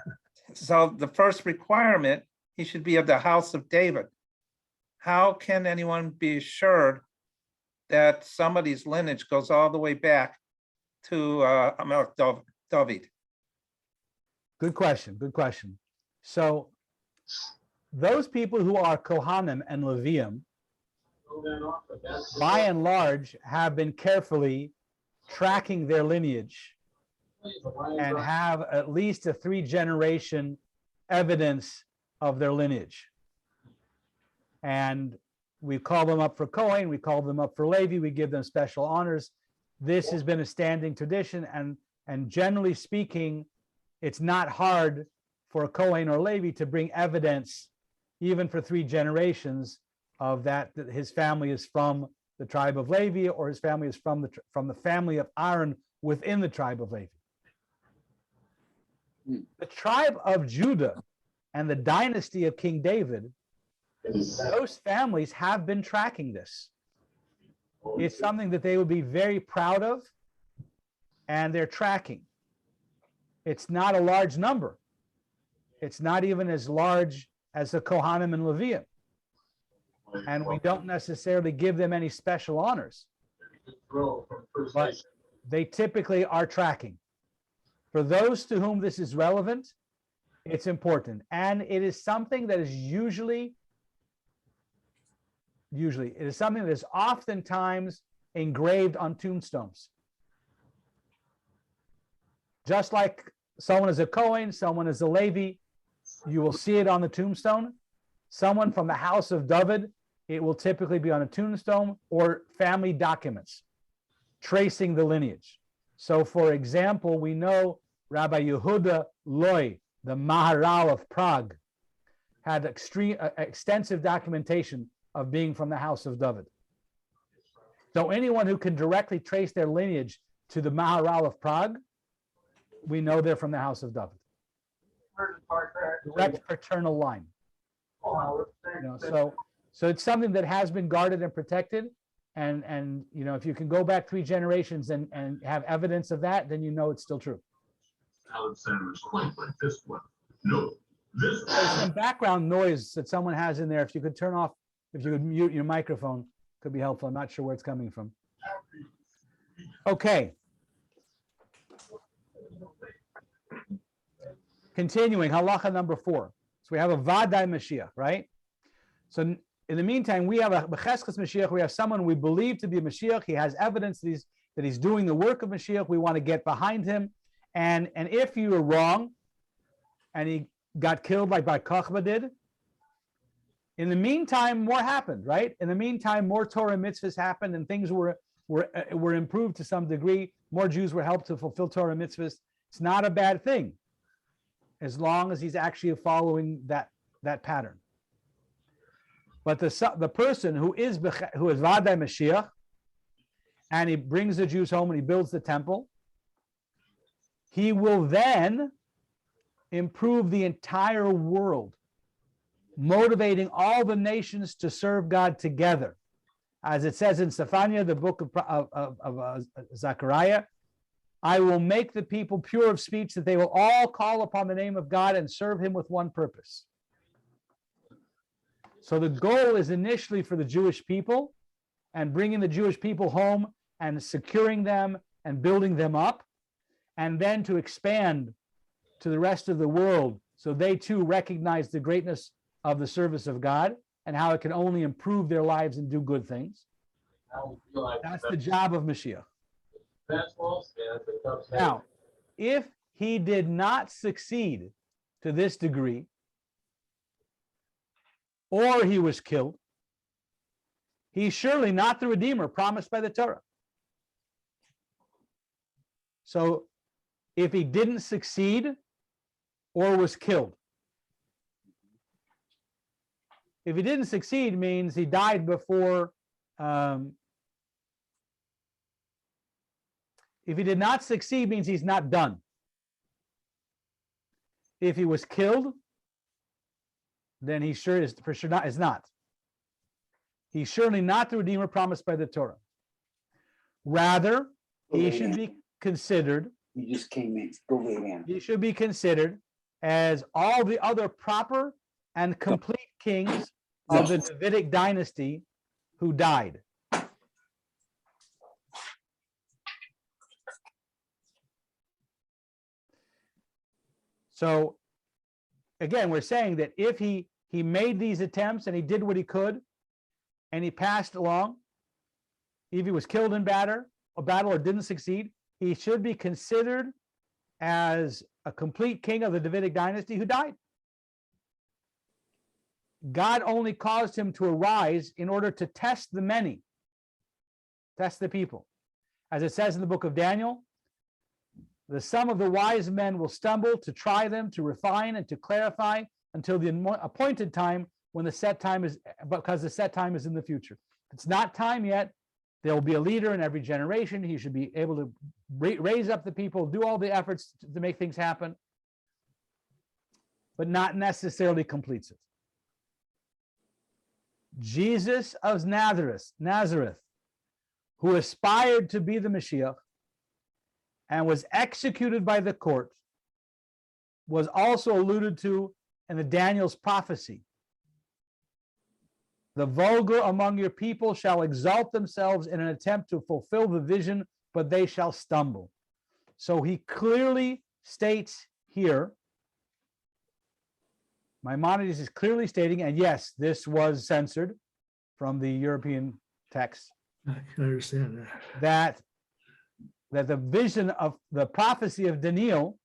So the first requirement, he should be of the house of David. How can anyone be assured that somebody's lineage goes all the way back to David? Good question. Good question. So those people who are Kohanim and Leviim, by and large, have been carefully tracking their lineage and have at least a 3-generation evidence of their lineage. And we call them up for Kohen, we call them up for Levi, we give them special honors. This has been a standing tradition, and generally speaking, it's not hard for a Kohen or Levi to bring evidence, even for 3 generations, of that his family is from the tribe of Levi, or his family is from the family of Aaron within the tribe of Levi. The tribe of Judah and the dynasty of King David, those families have been tracking this. It's something that they would be very proud of, and they're tracking. It's not a large number. It's not even as large as the Kohanim and Leviim. And we don't necessarily give them any special honors. But they typically are tracking. For those to whom this is relevant, it's important. And it is something that is usually, it is something that is oftentimes engraved on tombstones. Just like someone is a Kohen, someone is a Levi, you will see it on the tombstone. Someone from the house of David, it will typically be on a tombstone or family documents tracing the lineage. So, for example, we know Rabbi Yehuda Loy, the Maharal of Prague, had extensive documentation of being from the house of David. So anyone who can directly trace their lineage to the Maharal of Prague, we know they're from the house of David. Direct paternal line. So it's something that has been guarded and protected. And if you can go back 3 generations and have evidence of that, then you know it's still true. Alexander's quite like this one. No, this There's some background noise that someone has in there. If you could turn off, if you could mute your microphone, could be helpful. I'm not sure where it's coming from. Okay. Continuing, halacha number 4. So we have a Vadai Mashiach, right? So in the meantime, we have a Becheskes Mashiach. We have someone we believe to be a Mashiach. He has evidence that he's doing the work of Mashiach. We want to get behind him. And if you were wrong and he got killed like Bar Kochba did, in the meantime, more happened, right? In the meantime, more Torah mitzvahs happened and things were improved to some degree. More Jews were helped to fulfill Torah mitzvahs. It's not a bad thing as long as he's actually following that pattern. But the person who is Vadai Mashiach and he brings the Jews home and he builds the temple, he will then improve the entire world, motivating all the nations to serve God together. As it says in Zephaniah, the book of Zechariah, I will make the people pure of speech, that they will all call upon the name of God and serve him with one purpose. So the goal is initially for the Jewish people and bringing the Jewish people home and securing them and building them up, and then to expand to the rest of the world so they too recognize the greatness of the service of God and how it can only improve their lives and do good things. That's the job of Mashiach. Now, if he did not succeed to this degree, or he was killed, he's surely not the Redeemer promised by the Torah. So if he didn't succeed or was killed, if he didn't succeed means he died before, if he did not succeed means he's not done. If he was killed, then he sure is for sure not is not. He's surely not the Redeemer promised by the Torah. Rather, he should be considered. You just came in. Go lay down. He should be considered as all the other proper and complete kings of the Davidic dynasty who died. So again, we're saying that if he made these attempts and he did what he could and he passed along, if he was killed in battle or didn't succeed, he should be considered as a complete king of the Davidic dynasty who died. God only caused him to arise in order to test the many, test the people. As it says in the book of Daniel, the sum of the wise men will stumble to try them, to refine and to clarify until the appointed time when the set time is, because the set time is in the future. If it's not time yet, there will be a leader in every generation. He should be able to raise up the people, do all the efforts to make things happen, but not necessarily completes it. Jesus of Nazareth, who aspired to be the Mashiach and was executed by the court, was also alluded to in the Daniel's prophecy. The vulgar among your people shall exalt themselves in an attempt to fulfill the vision, but they shall stumble. So he clearly states here, Maimonides is clearly stating, and yes, this was censored from the European text, I can understand that. that the vision of the prophecy of Daniel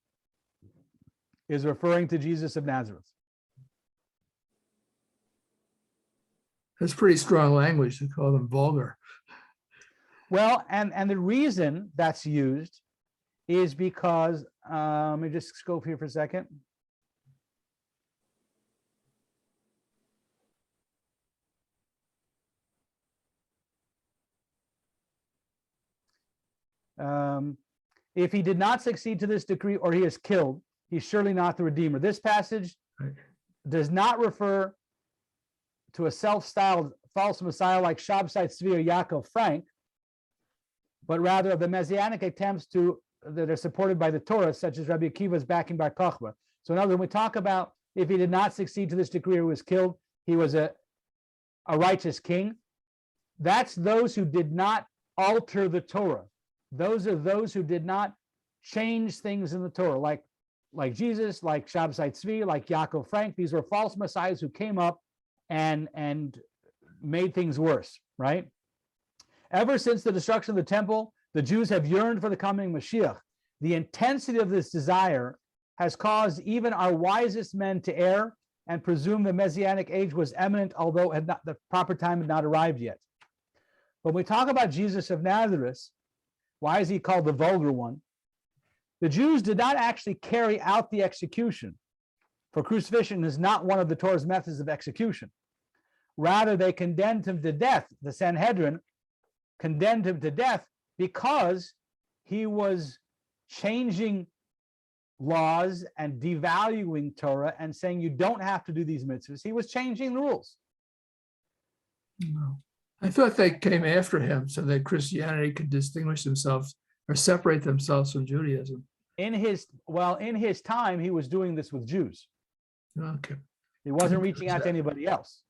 is referring to Jesus of Nazareth. That's pretty strong language to call them vulgar. Well, and the reason that's used is because, let me just scope here for a second. If he did not succeed to this decree or he is killed, he's surely not the Redeemer. This passage Right. does not refer to a self-styled false Messiah like Chapt, Tzvi, or Yaakov Frank, but rather of the messianic attempts that are supported by the Torah, such as Rabbi Akiva's backing Bar Kochba. So in other words, when we talk about if he did not succeed to this decree or was killed, he was a righteous king. That's those who did not alter the Torah. Those are those who did not change things in the Torah, like Jesus, like Chapt, Tzvi, like Yaakov Frank. These were false messiahs who came up and made things worse, right? Ever since the destruction of the temple, the Jews have yearned for the coming Mashiach. The intensity of this desire has caused even our wisest men to err and presume the Messianic age was imminent, although the proper time had not arrived yet. When we talk about Jesus of Nazareth, why is he called the vulgar one? The Jews did not actually carry out the execution, for crucifixion is not one of the Torah's methods of execution. Rather, they condemned him to death. The Sanhedrin condemned him to death because he was changing laws and devaluing Torah and saying you don't have to do these mitzvahs. He was changing the rules. No. I thought they came after him so that Christianity could distinguish themselves or separate themselves from Judaism. In his time, he was doing this with Jews. Okay. He wasn't reaching out to anybody else,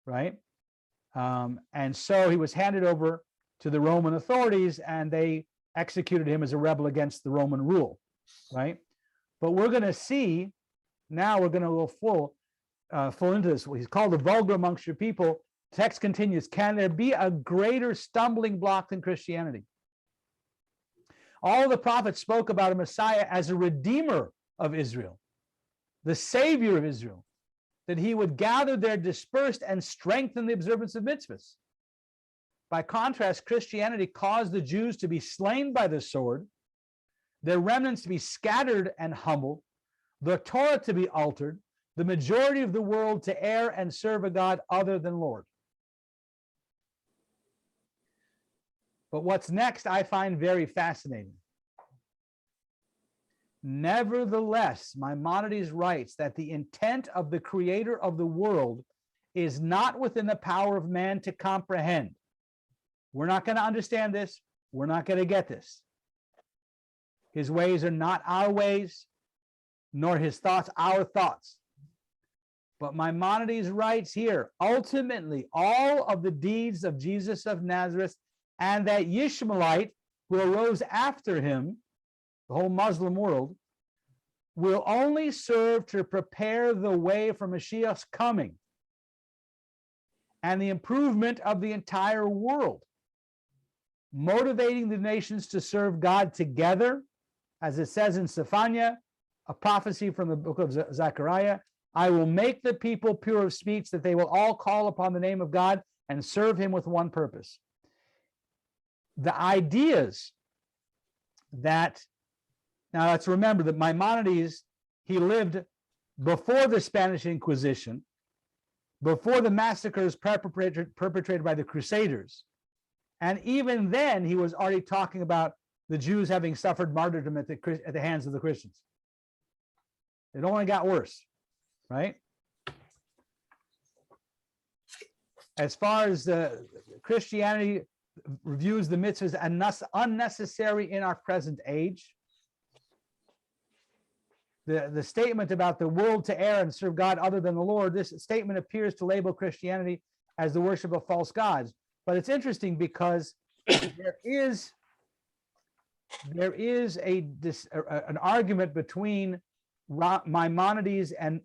right? And so he was handed over to the Roman authorities and they executed him as a rebel against the Roman rule, right? But we're going to see, now we're going to go full into this. He's called the vulgar amongst your people. Text continues, can there be a greater stumbling block than Christianity? All the prophets spoke about a Messiah as a redeemer of Israel, the savior of Israel, that he would gather their dispersed and strengthen the observance of mitzvahs. By contrast, Christianity caused the Jews to be slain by the sword, their remnants to be scattered and humbled, the Torah to be altered, the majority of the world to err and serve a God other than Lord. But what's next I find very fascinating. Nevertheless, Maimonides writes that the intent of the creator of the world is not within the power of man to comprehend. We're not going to understand this. We're not going to get this. His ways are not our ways, nor his thoughts our thoughts. But Maimonides writes here, ultimately, all of the deeds of Jesus of Nazareth and that Yishmaelite who arose after him, the whole Muslim world, will only serve to prepare the way for Mashiach's coming and the improvement of the entire world, motivating the nations to serve God together, as it says in Sephania, a prophecy from the book of Zechariah, I will make the people pure of speech, that they will all call upon the name of God and serve him with one purpose. The ideas that, now let's remember that Maimonides, he lived before the Spanish Inquisition, before the massacres perpetrated by the Crusaders. And even then, he was already talking about the Jews having suffered martyrdom at the hands of the Christians. It only got worse, right? As far as Christianity reviews the mitzvahs as unnecessary in our present age, the statement about the world to err and serve God other than the Lord, this statement appears to label Christianity as the worship of false gods. But it's interesting because there is there is an argument between Maimonides and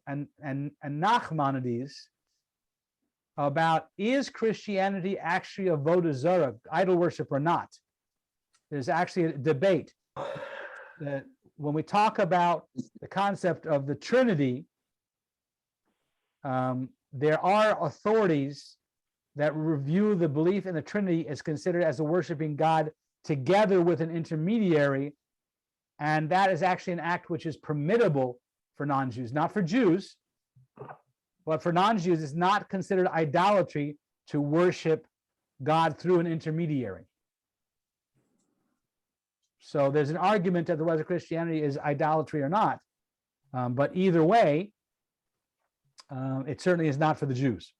Nachmanides about, is Christianity actually avodah zarah, idol worship, or not? There's actually a debate that when we talk about the concept of the Trinity, there are authorities that review the belief in the Trinity as considered as a worshiping God together with an intermediary, and that is actually an act which is permittable for non-Jews, not for Jews, but for non-Jews. It's not considered idolatry to worship God through an intermediary. So there's an argument that whether Christianity is idolatry or not, but either way, it certainly is not for the Jews.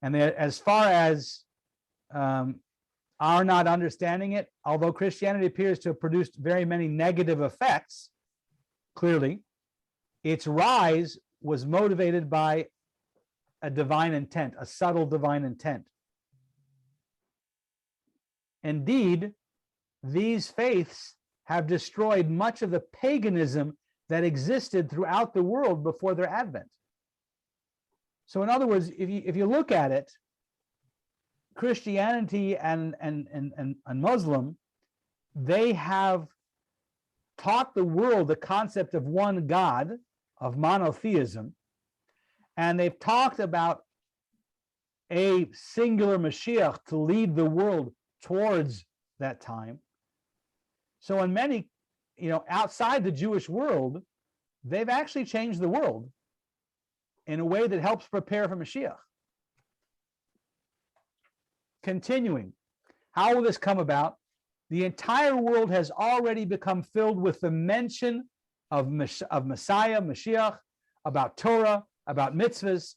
And as far as our not understanding it, although Christianity appears to have produced very many negative effects, clearly, its rise was motivated by a divine intent, a subtle divine intent. Indeed, these faiths have destroyed much of the paganism that existed throughout the world before their advent. So in other words, if you look at it, Christianity and Muslim, they have taught the world the concept of one God, of monotheism, and they've talked about a singular Mashiach to lead the world towards that time. So in many, outside the Jewish world, they've actually changed the world in a way that helps prepare for Mashiach. Continuing, how will this come about? The entire world has already become filled with the mention of Messiah, Mashiach, about Torah, about mitzvahs.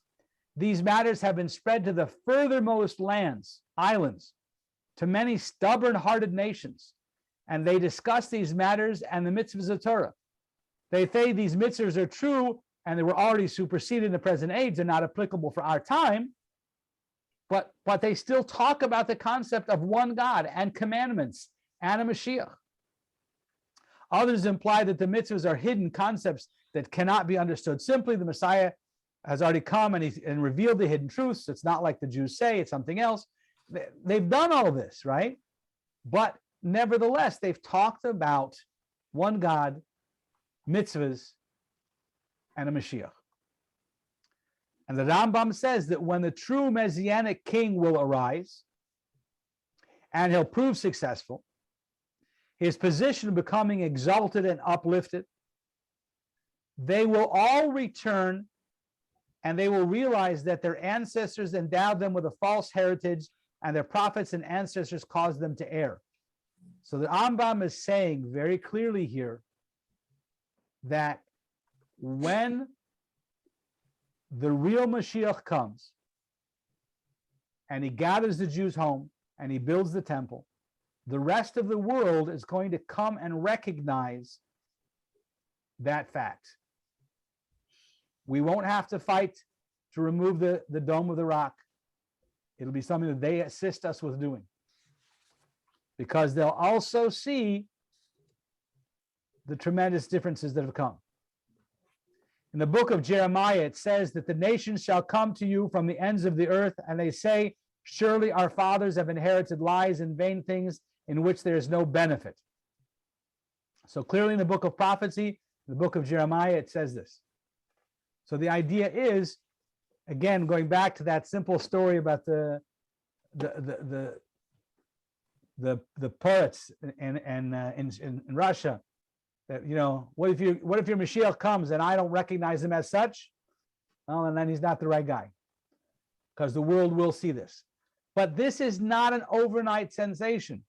These matters have been spread to the furthermost lands, islands, to many stubborn-hearted nations, and they discuss these matters and the mitzvahs of Torah. They say these mitzvahs are true and they were already superseded in the present age and not applicable for our time, but they still talk about the concept of one God and commandments and a Mashiach. Others imply that the mitzvahs are hidden concepts that cannot be understood simply. The Messiah has already come and revealed the hidden truths. It's not like the Jews say, it's something else. They've done all this, right? But nevertheless, they've talked about one God, mitzvahs, and a Mashiach. And the Rambam says that when the true Messianic king will arise, and he'll prove successful, his position becoming exalted and uplifted, they will all return and they will realize that their ancestors endowed them with a false heritage and their prophets and ancestors caused them to err. So the Rambam is saying very clearly here that when the real Mashiach comes and he gathers the Jews home and he builds the temple, the rest of the world is going to come and recognize that fact. We won't have to fight to remove the dome of the rock. It'll be something that they assist us with doing, because they'll also see the tremendous differences that have come. In the book of Jeremiah, it says that the nations shall come to you from the ends of the earth, and they say, surely our fathers have inherited lies and vain things in which there is no benefit. So clearly in the book of prophecy, the book of Jeremiah, it says this. So the idea is, again, going back to that simple story about the poets in Russia, that, what if your Mashiach comes and I don't recognize him as such? Well, and then he's not the right guy, because the world will see this. But this is not an overnight sensation.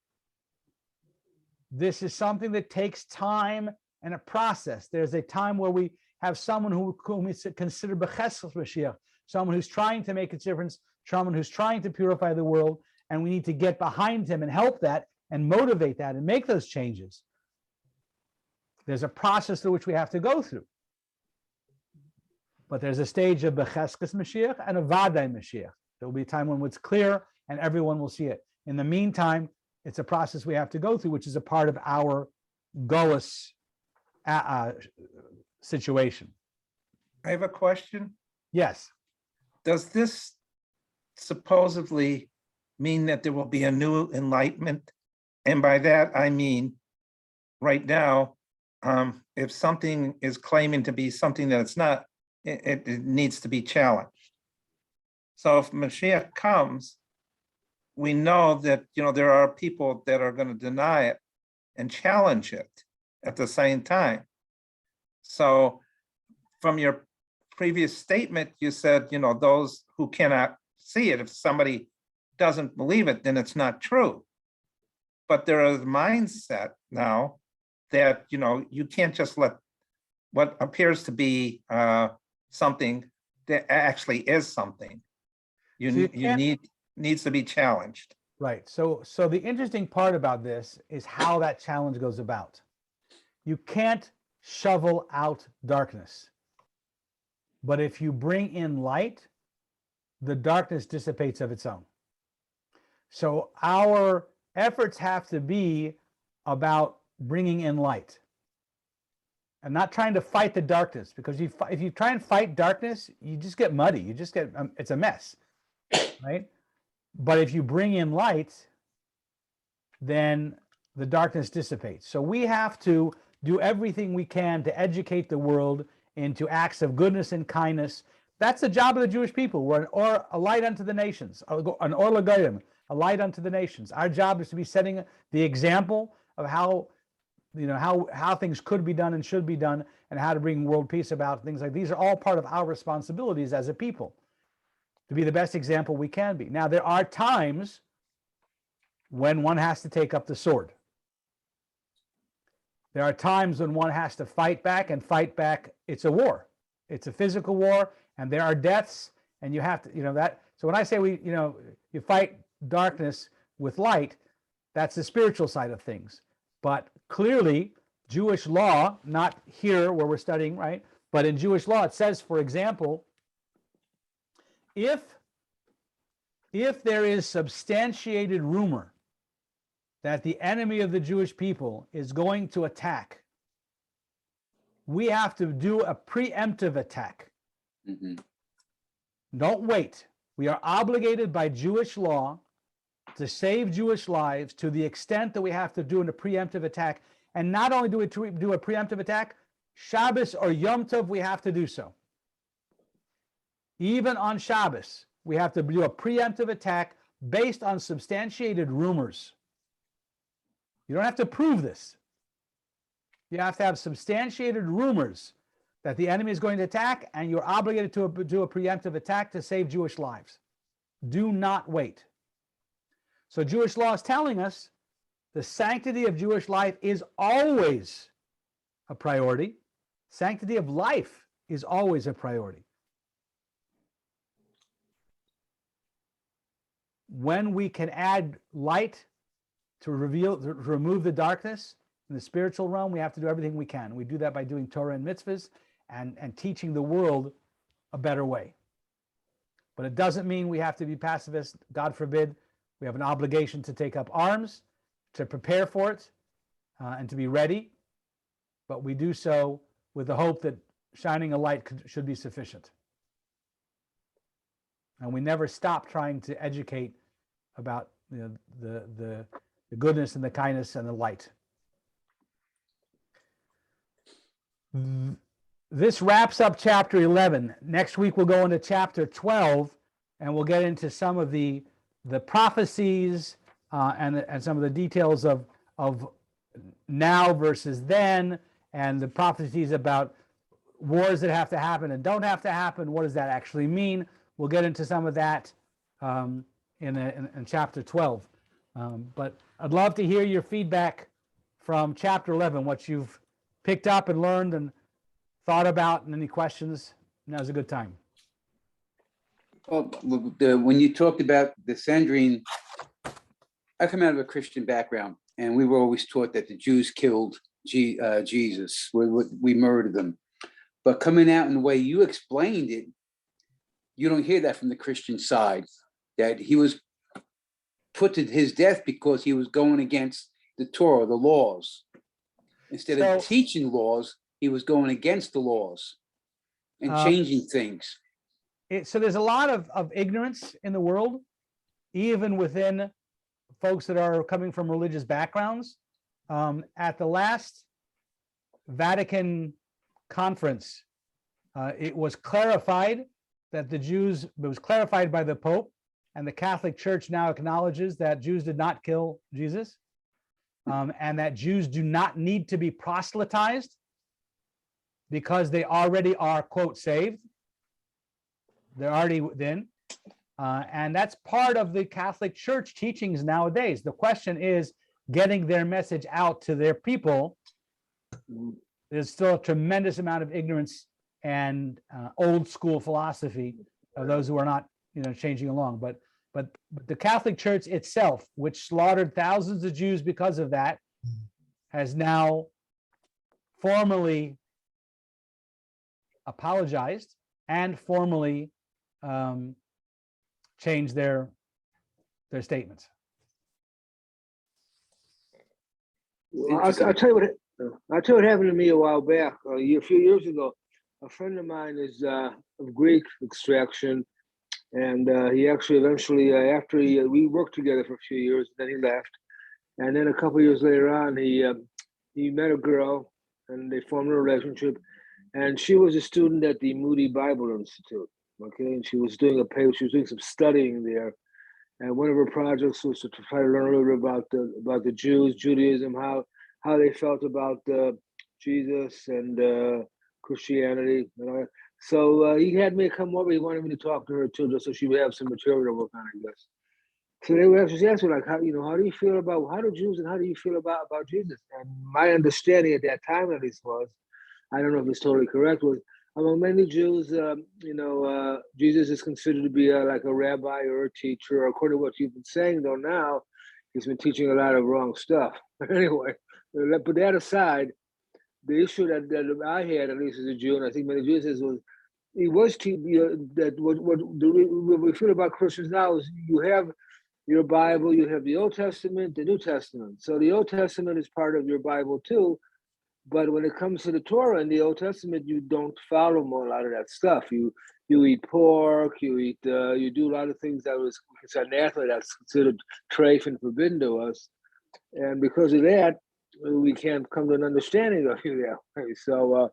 This is something that takes time and a process. There's a time where we have someone whom we consider b'chesed Mashiach, someone who's trying to make a difference, someone who's trying to purify the world, and we need to get behind him and help that and motivate that and make those changes. There's a process through which we have to go through. But there's a stage of b'chesed Mashiach and a vadai Mashiach. There will be a time when it's clear and everyone will see it. In the meantime, It's a process we have to go through, which is a part of our Golas situation. I have a question. Yes. Does this supposedly mean that there will be a new enlightenment? And by that, I mean, right now, if something is claiming to be something that it's not, it needs to be challenged. So if Mashiach comes, we know that, there are people that are going to deny it and challenge it at the same time. So from your previous statement, you said, those who cannot see it, if somebody doesn't believe it, then it's not true. But there is a mindset now that, you can't just let what appears to be something that actually is something. Needs to be challenged. Right. So the interesting part about this is how that challenge goes about. You can't shovel out darkness. But if you bring in light, the darkness dissipates of its own. So our efforts have to be about bringing in light and not trying to fight the darkness, because if you try and fight darkness, you just get muddy. You just get, it's a mess, right? But if you bring in light, then the darkness dissipates. So we have to do everything we can to educate the world into acts of goodness and kindness. That's the job of the Jewish people. We're a light unto the nations, an or l'goyim, a light unto the nations. Our job is to be setting the example of how things could be done and should be done, and how to bring world peace about. Things like these are all part of our responsibilities as a people, to be the best example we can be. Now, there are times when one has to take up the sword. There are times when one has to fight back, and fight back. It's a war. It's a physical war, and there are deaths, and you have to, that. So when I say you fight darkness with light, that's the spiritual side of things. But clearly, Jewish law, not here where we're studying, right? But in Jewish law, it says, for example, if there is substantiated rumor that the enemy of the Jewish people is going to attack, we have to do a preemptive attack. Mm-hmm. Don't wait. We are obligated by Jewish law to save Jewish lives to the extent that we have to do a preemptive attack. And not only do we do a preemptive attack, Shabbos or Yom Tov, we have to do so. Even on Shabbos, we have to do a preemptive attack based on substantiated rumors. You don't have to prove this. You have to have substantiated rumors that the enemy is going to attack, and you're obligated to do a preemptive attack to save Jewish lives. Do not wait. So Jewish law is telling us the sanctity of Jewish life is always a priority. Sanctity of life is always a priority. When we can add light to remove the darkness in the spiritual realm, we have to do everything we can. We do that by doing Torah and mitzvahs and teaching the world a better way. But it doesn't mean we have to be pacifist. God forbid. We have an obligation to take up arms, to prepare for it, and to be ready. But we do so with the hope that shining a light should be sufficient. And we never stop trying to educate about the goodness and the kindness and the light. This wraps up chapter 11. Next week we'll go into chapter 12, and we'll get into some of the prophecies and some of the details of now versus then, and the prophecies about wars that have to happen and don't have to happen. What does that actually mean? We'll get into some of that in chapter 12. But I'd love to hear your feedback from chapter 11, what you've picked up and learned and thought about, and any questions. Now's a good time. Well, when you talked about the Sanhedrin, I come out of a Christian background, and we were always taught that the Jews killed Jesus. We murdered them. But coming out in the way you explained it, you don't hear that from the Christian side, that he was put to his death because he was going against the Torah, the laws. Instead of So- teaching laws, he was going against the laws and changing things. So there's a lot of ignorance in the world, even within folks that are coming from religious backgrounds. At the last Vatican conference, it was clarified that it was clarified by the Pope, and the Catholic Church now acknowledges that Jews did not kill Jesus, and that Jews do not need to be proselytized because they already are, quote, saved. They're already within. And that's part of the Catholic Church teachings nowadays. The question is getting their message out to their people. There's still a tremendous amount of ignorance and old school philosophy of those who are not, changing along. But the Catholic Church itself, which slaughtered thousands of Jews because of that, has now formally apologized and formally changed their statements. Well, I'll tell you what happened to me a while back. A few years ago, a friend of mine is of Greek extraction, and he actually eventually, after we worked together for a few years, then he left, and then a couple of years later on, he met a girl, and they formed a relationship, and she was a student at the Moody Bible Institute. Okay, and she was doing some studying there, and one of her projects was to try to learn a little bit about the Jews, Judaism, how they felt about Jesus and Christianity. So he had me come over. He wanted me to talk to her too, just so she would have some material to work on, I guess. So they would actually ask me, like, how do you feel about, how do Jews and how do you feel about Jesus? And my understanding at that time, at least, was, I don't know if it's totally correct, was among many Jews, Jesus is considered to be like a rabbi or a teacher. According to what you've been saying, though, now he's been teaching a lot of wrong stuff. Anyway, put that aside, the issue that I had, at least as a Jew, and I think many Jews, was he was teaching that what we feel about Christians now is you have your Bible, you have the Old Testament, the New Testament. So the Old Testament is part of your Bible too. But when it comes to the Torah in the Old Testament, you don't follow a lot of that stuff. You eat pork, you do a lot of things that was considered anathema, that's considered treif and forbidden to us. And because of that, we can't come to an understanding of you there. So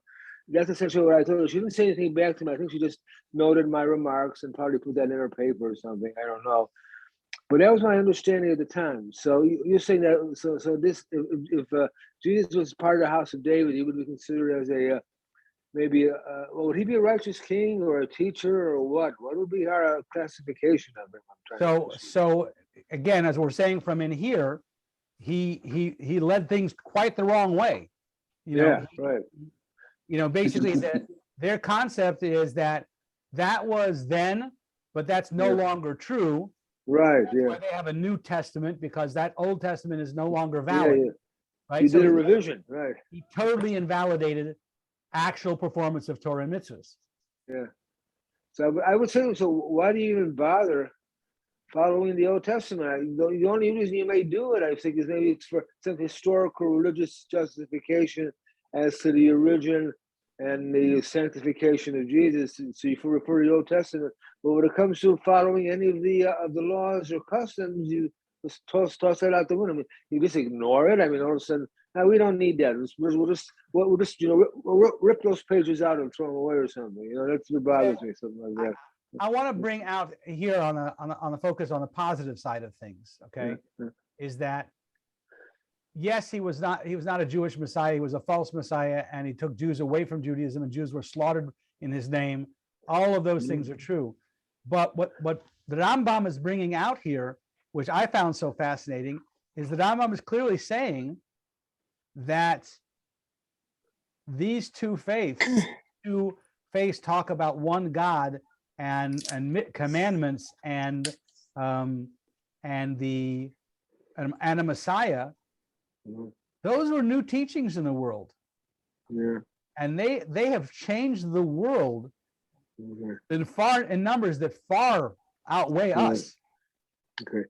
that's essentially what I told her. She didn't say anything back to me. I think she just noted my remarks and probably put that in her paper or something. I don't know. But that was my understanding at the time. So you're saying that, so this, if Jesus was part of the house of David, he would be considered as would he be a righteous king or a teacher or what? What would be our classification of him? So again, as we're saying from in here, he led things quite the wrong way. Right. Basically their concept is that was then, but that's no longer true. Right. That's why they have a New Testament, because that Old Testament is no longer valid. Right. He did a revision. Right. He totally invalidated actual performance of Torah and mitzvahs. Yeah. So I would say, so why do you even bother following the Old Testament? The only reason you may do it, I think, is maybe it's for some historical religious justification as to the origin and the sanctification of Jesus. So you refer to the Old Testament, but when it comes to following any of the laws or customs, you just toss that out the window. I mean, you just ignore it. I mean, all of a sudden, no, we don't need that. We'll just rip those pages out and throw them away or something. That's what bothers me, something like that. I want to bring out here on the focus on the positive side of things. Okay, is that yes, he was not a Jewish Messiah. He was a false Messiah, and he took Jews away from Judaism, and Jews were slaughtered in his name. All of those things are true. But what the Rambam is bringing out here, which I found so fascinating, is the Rambam is clearly saying that these two faiths talk about one God and commandments and a Messiah. Those were new teachings in the world. Yeah. And they have changed the world in numbers that far outweigh us. Okay.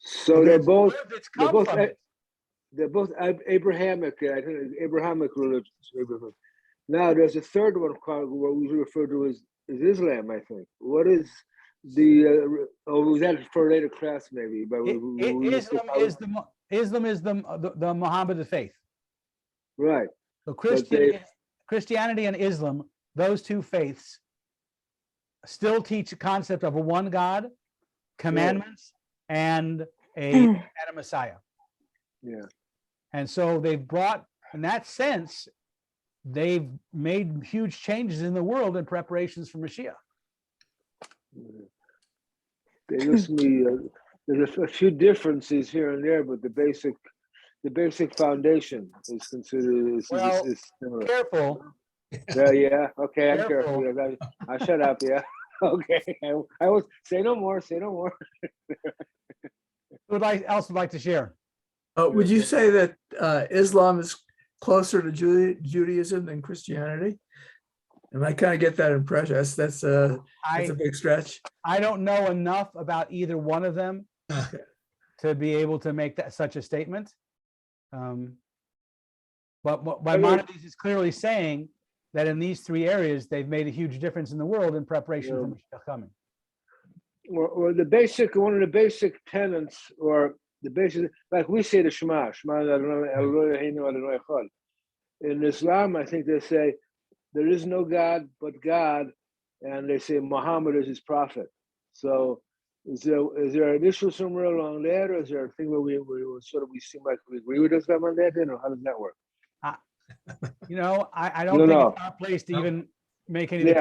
So they're both Where did it come from? they're both Abrahamic. I think it's Abrahamic religions. Now there's a third one called what we refer to as Islam. I think. What is the? Was that for later class maybe? But Islam is the Mohammedan faith. Right. So they- Christianity and Islam, those two faiths, still teach a concept of a one God, commandments, and a Messiah. Yeah. And so they've brought, in that sense, they've made huge changes in the world in preparations for Mashiach. They listen to me. There's a few differences here and there, but the basic foundation is considered is similar. Careful. Yeah. Okay, I'm Careful. careful. I shut up. Yeah. Okay. I will say no more. Say no more. Who else would like to share? Would you say that Islam is closer to Judaism than Christianity? And I kind of get that impression. That's a big stretch. I don't know enough about either one of them Okay. to be able to make such a statement. But Maimonides is clearly saying that in these three areas, they've made a huge difference in the world in preparation for Mashiach coming. Or one of the basic tenets, or the basic, like we say the Shema Adonai Echad. In Islam, I think they say there is no God but God, and they say Muhammad is his prophet. So is there an issue somewhere along that, or is there a thing where we seem like we agree with Islam on that? How does that work? I don't think it's our place to even make any.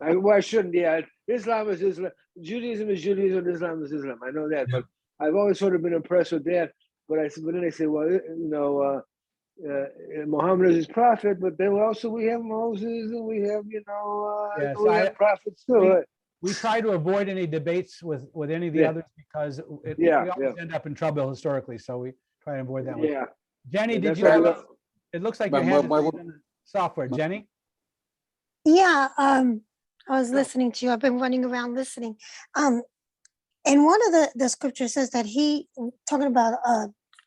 Why shouldn't? Yeah, Islam is Islam. Judaism is Judaism. Islam is Islam. I know that, but I've always sort of been impressed with that. But then they say, well, Muhammad is his prophet, but then also we have Moses and we have, we have prophets too. We try to avoid any debates with any of the others because we always end up in trouble historically. So we try to avoid that one. Yeah. Jenny, did you have it looks like your hand is on the software. Jenny? Yeah, I was listening to you. I've been running around listening. And one of the scriptures says that he, talking about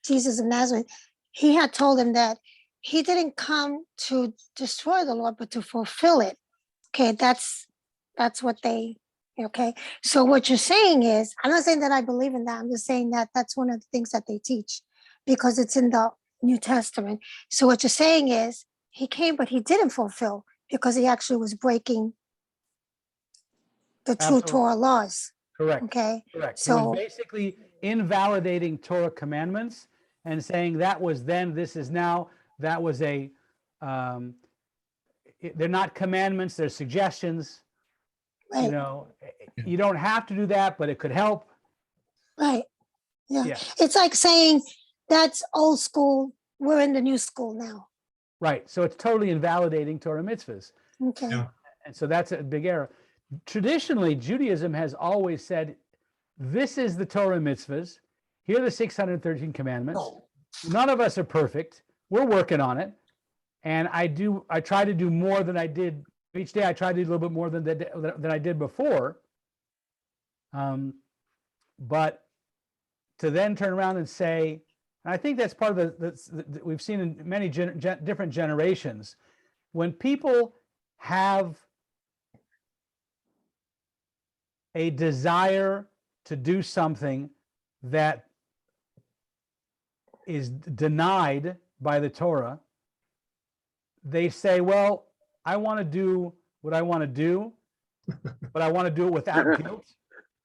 Jesus of Nazareth, he had told him that he didn't come to destroy the Lord, but to fulfill it. Okay, that's what they, okay. So what you're saying is, I'm not saying that I believe in that. I'm just saying that that's one of the things that they teach because it's in the New Testament. So what you're saying is he came, but he didn't fulfill because he actually was breaking the true Torah laws. Correct. Okay. Correct. So he was basically invalidating Torah commandments and saying that was then, this is now, that was they're not commandments, they're suggestions. right. You don't have to do that, but it could help. Right. Yeah. Yeah. It's like saying that's old school. We're in the new school now. Right. So it's totally invalidating Torah mitzvahs. Okay. Yeah. And so that's a big error. Traditionally, Judaism has always said, this is the Torah mitzvahs. Here are the 613 commandments. None of us are perfect. We're working on it. And I try to do more than I did each day. I try to do a little bit more than I did before. But to then turn around and say, and I think that's part of the we've seen in many different generations, when people have a desire to do something that is denied by the Torah, they say, well, I want to do what I want to do, but I want to do it without guilt.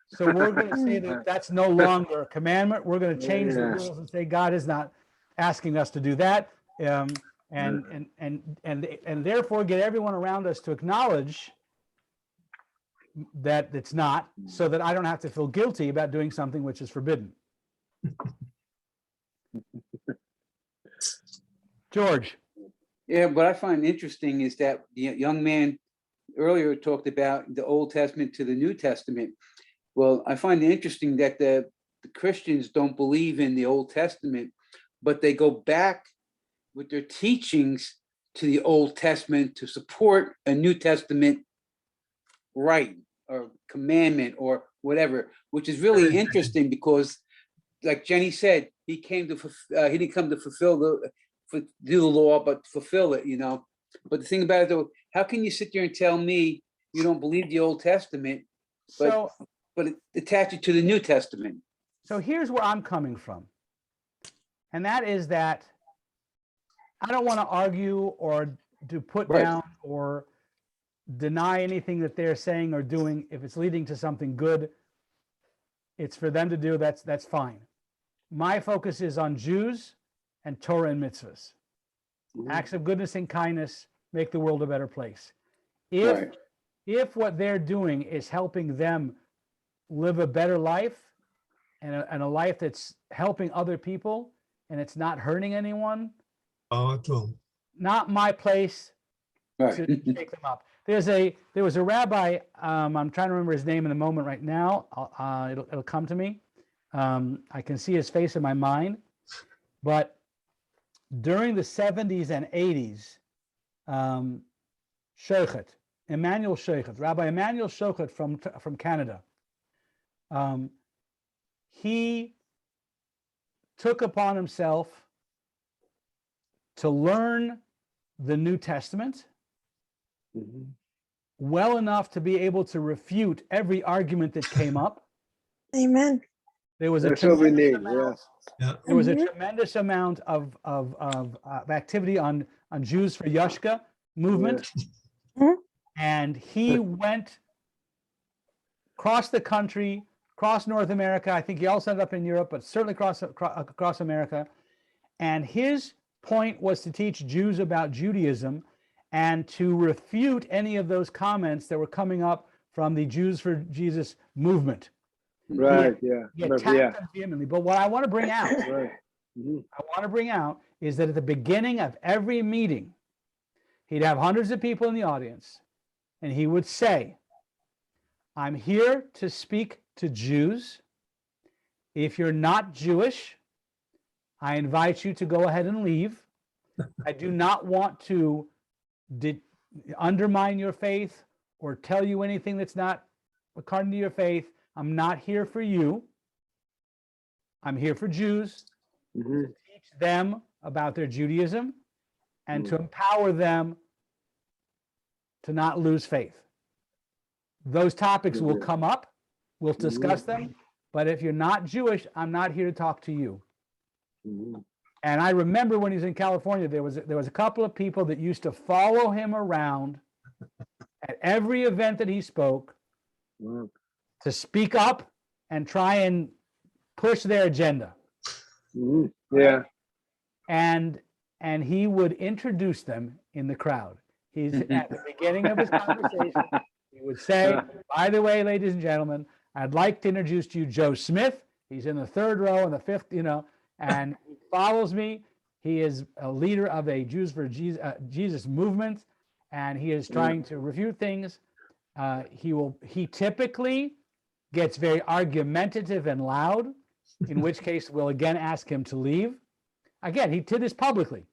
So we're going to say that that's no longer a commandment. We're going to change the rules and say God is not asking us to do that, and therefore get everyone around us to acknowledge that it's not, so that I don't have to feel guilty about doing something which is forbidden. George. Yeah, what I find interesting is that the young man earlier talked about the Old Testament to the New Testament. Well, I find it interesting that the Christians don't believe in the Old Testament, but they go back with their teachings to the Old Testament to support a New Testament right or commandment or whatever, which is really interesting because like Jenny said, he came to, he didn't come to do the law, but fulfill it, you know. But the thing about it though, how can you sit there and tell me you don't believe the Old Testament, but attach it to the New Testament? So here's where I'm coming from. And that is that I don't want to argue or to put down or deny anything that they're saying or doing. If it's leading to something good, it's for them to do. That's fine. My focus is on Jews and Torah and mitzvahs. Acts of goodness and kindness make the world a better place. If what they're doing is helping them live a better life and a life that's helping other people and it's not hurting anyone, not my place to take them up. There was a rabbi, I'm trying to remember his name in the moment right now. It'll come to me. I can see his face in my mind, but during the 70s and 80s, Emmanuel Chapt, Rabbi Emmanuel Chapt from Canada, he took upon himself to learn the New Testament well enough to be able to refute every argument that came up. Amen. There was a tremendous amount of activity on Jews for Yashka movement. And he went across the country, across North America. I think he also ended up in Europe, but certainly across America. And his point was to teach Jews about Judaism and to refute any of those comments that were coming up from the Jews for Jesus movement. He attacked them vehemently. But what I want to bring out, is that at the beginning of every meeting, he'd have hundreds of people in the audience, and he would say, I'm here to speak to Jews. If you're not Jewish, I invite you to go ahead and leave. I do not want to undermine your faith or tell you anything that's not according to your faith. I'm not here for you. I'm here for Jews to teach them about their Judaism and to empower them to not lose faith. Those topics will come up. We'll discuss them. But if you're not Jewish, I'm not here to talk to you. And I remember when he was in California, there was a couple of people that used to follow him around at every event that he spoke to speak up and try and push their agenda. And he would introduce them in the crowd. He's at the beginning of his conversation, he would say, by the way, ladies and gentlemen, I'd like to introduce to you Joe Smith. He's in the third row and the fifth, and he follows me. He is a leader of a Jews for Jesus movement, and he is trying to refute things. He typically gets very argumentative and loud, in which case we'll again ask him to leave. Again, he did this publicly,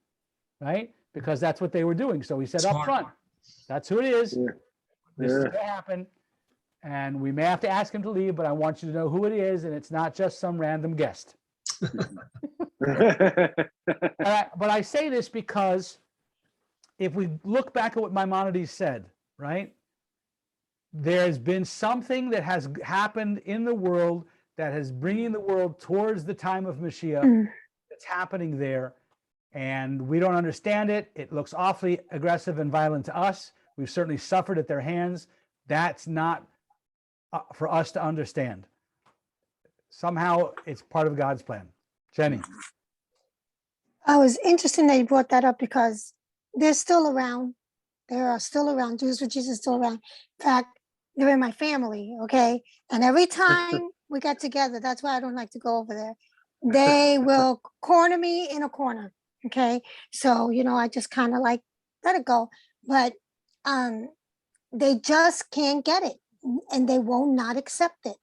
right? Because that's what they were doing. So he said up front, that's who it is. This is what happened. And we may have to ask him to leave, but I want you to know who it is, and it's not just some random guest. But I say this because if we look back at what Maimonides said, right? There's been something that has happened in the world that is bringing the world towards the time of Mashiach. That's happening there, and we don't understand it. It looks awfully aggressive and violent to us. We've certainly suffered at their hands. That's not for us to understand. Somehow it's part of God's plan. Jenny. I was interested that you brought that up because they're still around. There are still around. Jews for Jesus still around. In fact, they're in my family, okay? And every time we get together, that's why I don't like to go over there. They will corner me in a corner, okay? So, I just kind of like let it go. But they just can't get it, and they will not accept it,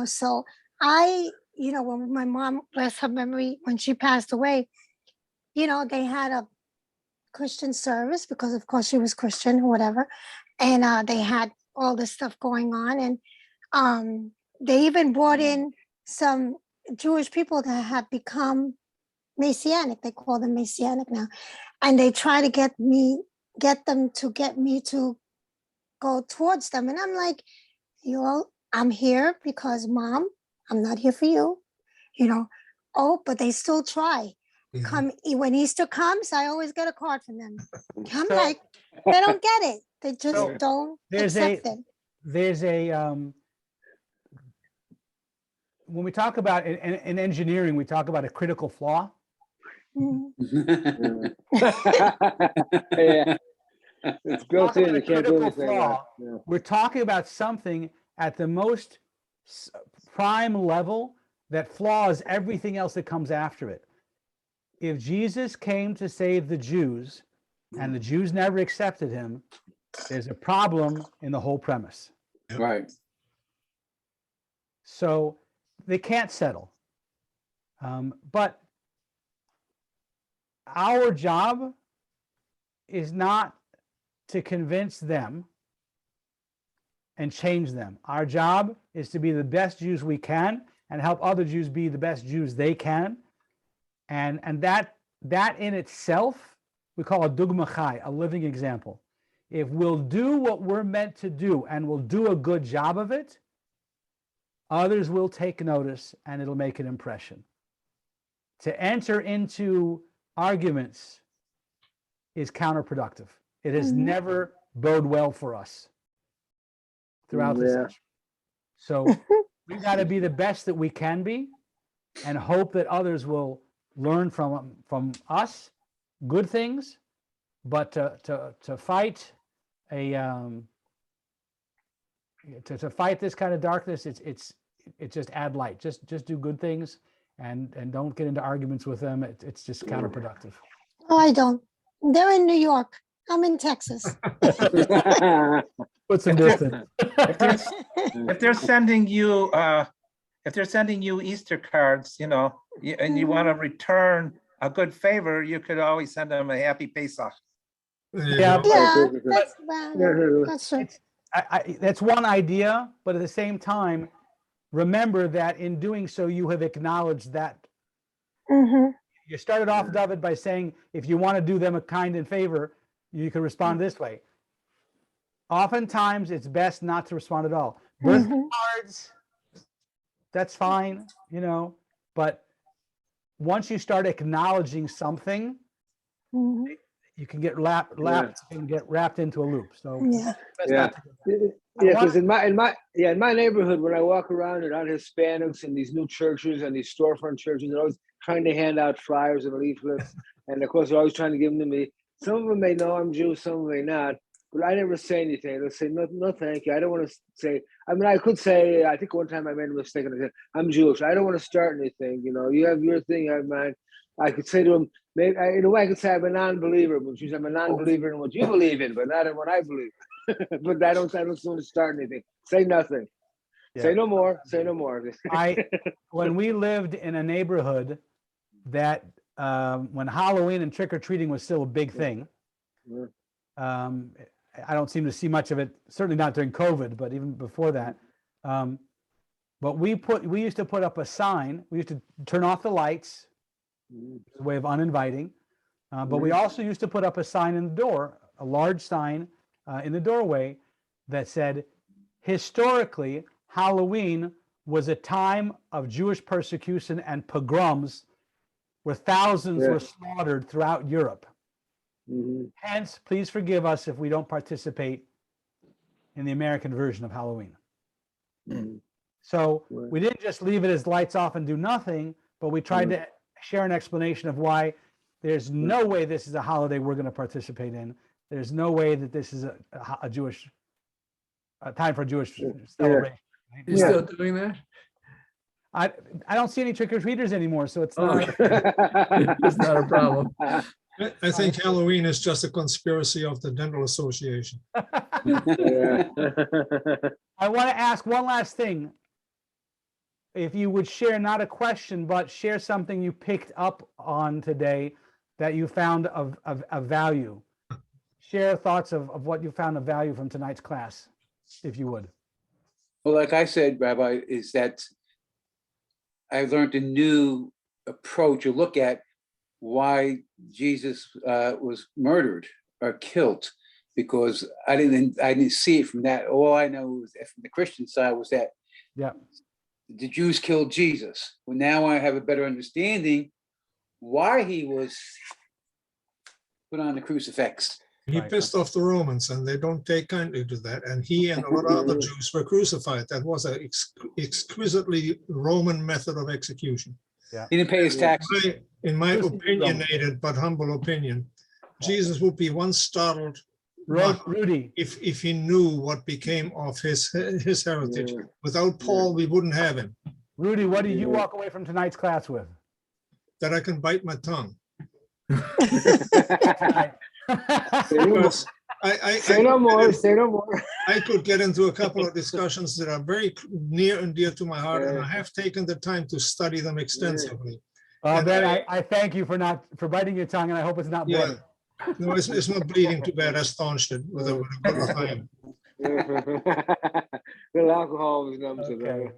So when my mom, bless her memory, when she passed away, they had a Christian service because, of course, she was Christian or whatever. And they had all this stuff going on. And they even brought in some Jewish people that have become Messianic. They call them Messianic now, and they try to get me to go towards them, and I'm like, I'm here because Mom, I'm not here for you, you know. Oh, but they still try. Come when Easter comes, I always get a card from them. I'm So- like, they don't get it. They just So, don't there's accept a- it. There's when we talk about in engineering, we talk about a critical flaw. Mhm. Yeah. It's built Talking in. about You a can't do critical anything flaw, about it. Yeah. we're talking about something at the most prime level that flaws everything else that comes after it. If Jesus came to save the Jews and the Jews never accepted him, there's a problem in the whole premise. Right. So they can't settle. But our job is not to convince them and change them. Our job is to be the best Jews we can and help other Jews be the best Jews they can. And that in itself, we call a dugma chai, a living example. If we'll do what we're meant to do and we'll do a good job of it, others will take notice and it'll make an impression. To enter into arguments is counterproductive. It has never bode well for us throughout the century. So we got to be the best that we can be and hope that others will learn from us good things, but to fight to fight this kind of darkness, it's just add light. Just do good things and don't get into arguments with them. It's just counterproductive. Oh, I don't. They're in New York. I'm in Texas. Put some distance. If they're sending you Easter cards, you know, and you want to return a good favor, you could always send them a happy Pesach. There you Yeah, go. Yeah, that's true. That's one idea, but at the same time, remember that in doing so, you have acknowledged that. Mhm. You started off, David, by saying, if you want to do them a kind and favor, you can respond this way. Oftentimes, it's best not to respond at all. Birthday cards, that's fine, you know, but once you start acknowledging something, Mhm. you can get wrapped into a loop. So Yeah. best Yeah. not to do that. Yeah, because in my neighborhood, when I walk around and Hispanics in these new churches and these storefront churches, they're always trying to hand out flyers and leaflets, and of course they're always trying to give them to me. Some of them may know I'm Jewish, some may not, but I never say anything. They'll say no, thank you. I don't want to say. I mean, I could say. I think one time I made a mistake and I said I'm Jewish. I don't want to start anything. You know, you have your thing, I have mine. I could say to them, maybe in a way I could say I'm a non-believer, which means I'm a non-believer in what you believe in, but not in what I believe. But I don't want to start anything. Say nothing. Yeah. Say no more. Say no more. When we lived in a neighborhood that when Halloween and trick-or-treating was still a big thing, I don't seem to see much of it, certainly not during COVID, but even before that. But we used to put up a sign. We used to turn off the lights as a way of uninviting. But we also used to put up a sign in the door, a large sign in the doorway that said, historically, Halloween was a time of Jewish persecution and pogroms where thousands were slaughtered throughout Europe. Hence, please forgive us if we don't participate in the American version of Halloween. So we didn't just leave it as lights off and do nothing, but we tried to share an explanation of why there's no way this is a holiday we're going to participate in. There's no way that this is a Jewish time for Jewish celebration. You still doing that? I don't see any trick-or-treaters anymore, so it's Oh, not. it's not a problem. I think Halloween is just a conspiracy of the Dental Association. Yeah. I want to ask one last thing. If you would share, not a question, but share something you picked up on today that you found of value. Share thoughts of what you found of value from tonight's class, if you would. Well, like I said, Rabbi, is that I learned a new approach or look at why Jesus was murdered or killed, because I didn't see it from that. All I know was that from the Christian side was that the Jews killed Jesus. Well, now I have a better understanding why he was put on the crucifix. He pissed off the Romans, and they don't take kindly to that. And he and a lot of other Jews were crucified. That was an exquisitely Roman method of execution. He didn't pay his taxes. In my opinionated but humble opinion, Jesus would be one startled Rudy, if he knew what became of his heritage. Without Paul, we wouldn't have him. Rudy, what do you walk away from tonight's class with? That I can bite my tongue. Because say no more. Say no more. I could get into a couple of discussions that are very near and dear to my heart, and I have taken the time to study them extensively. Ben, I thank you for biting your tongue, and I hope it's not bloody. No, it's not bleeding too bad. I staunched it with a good time. The alcohol was numbs. Okay.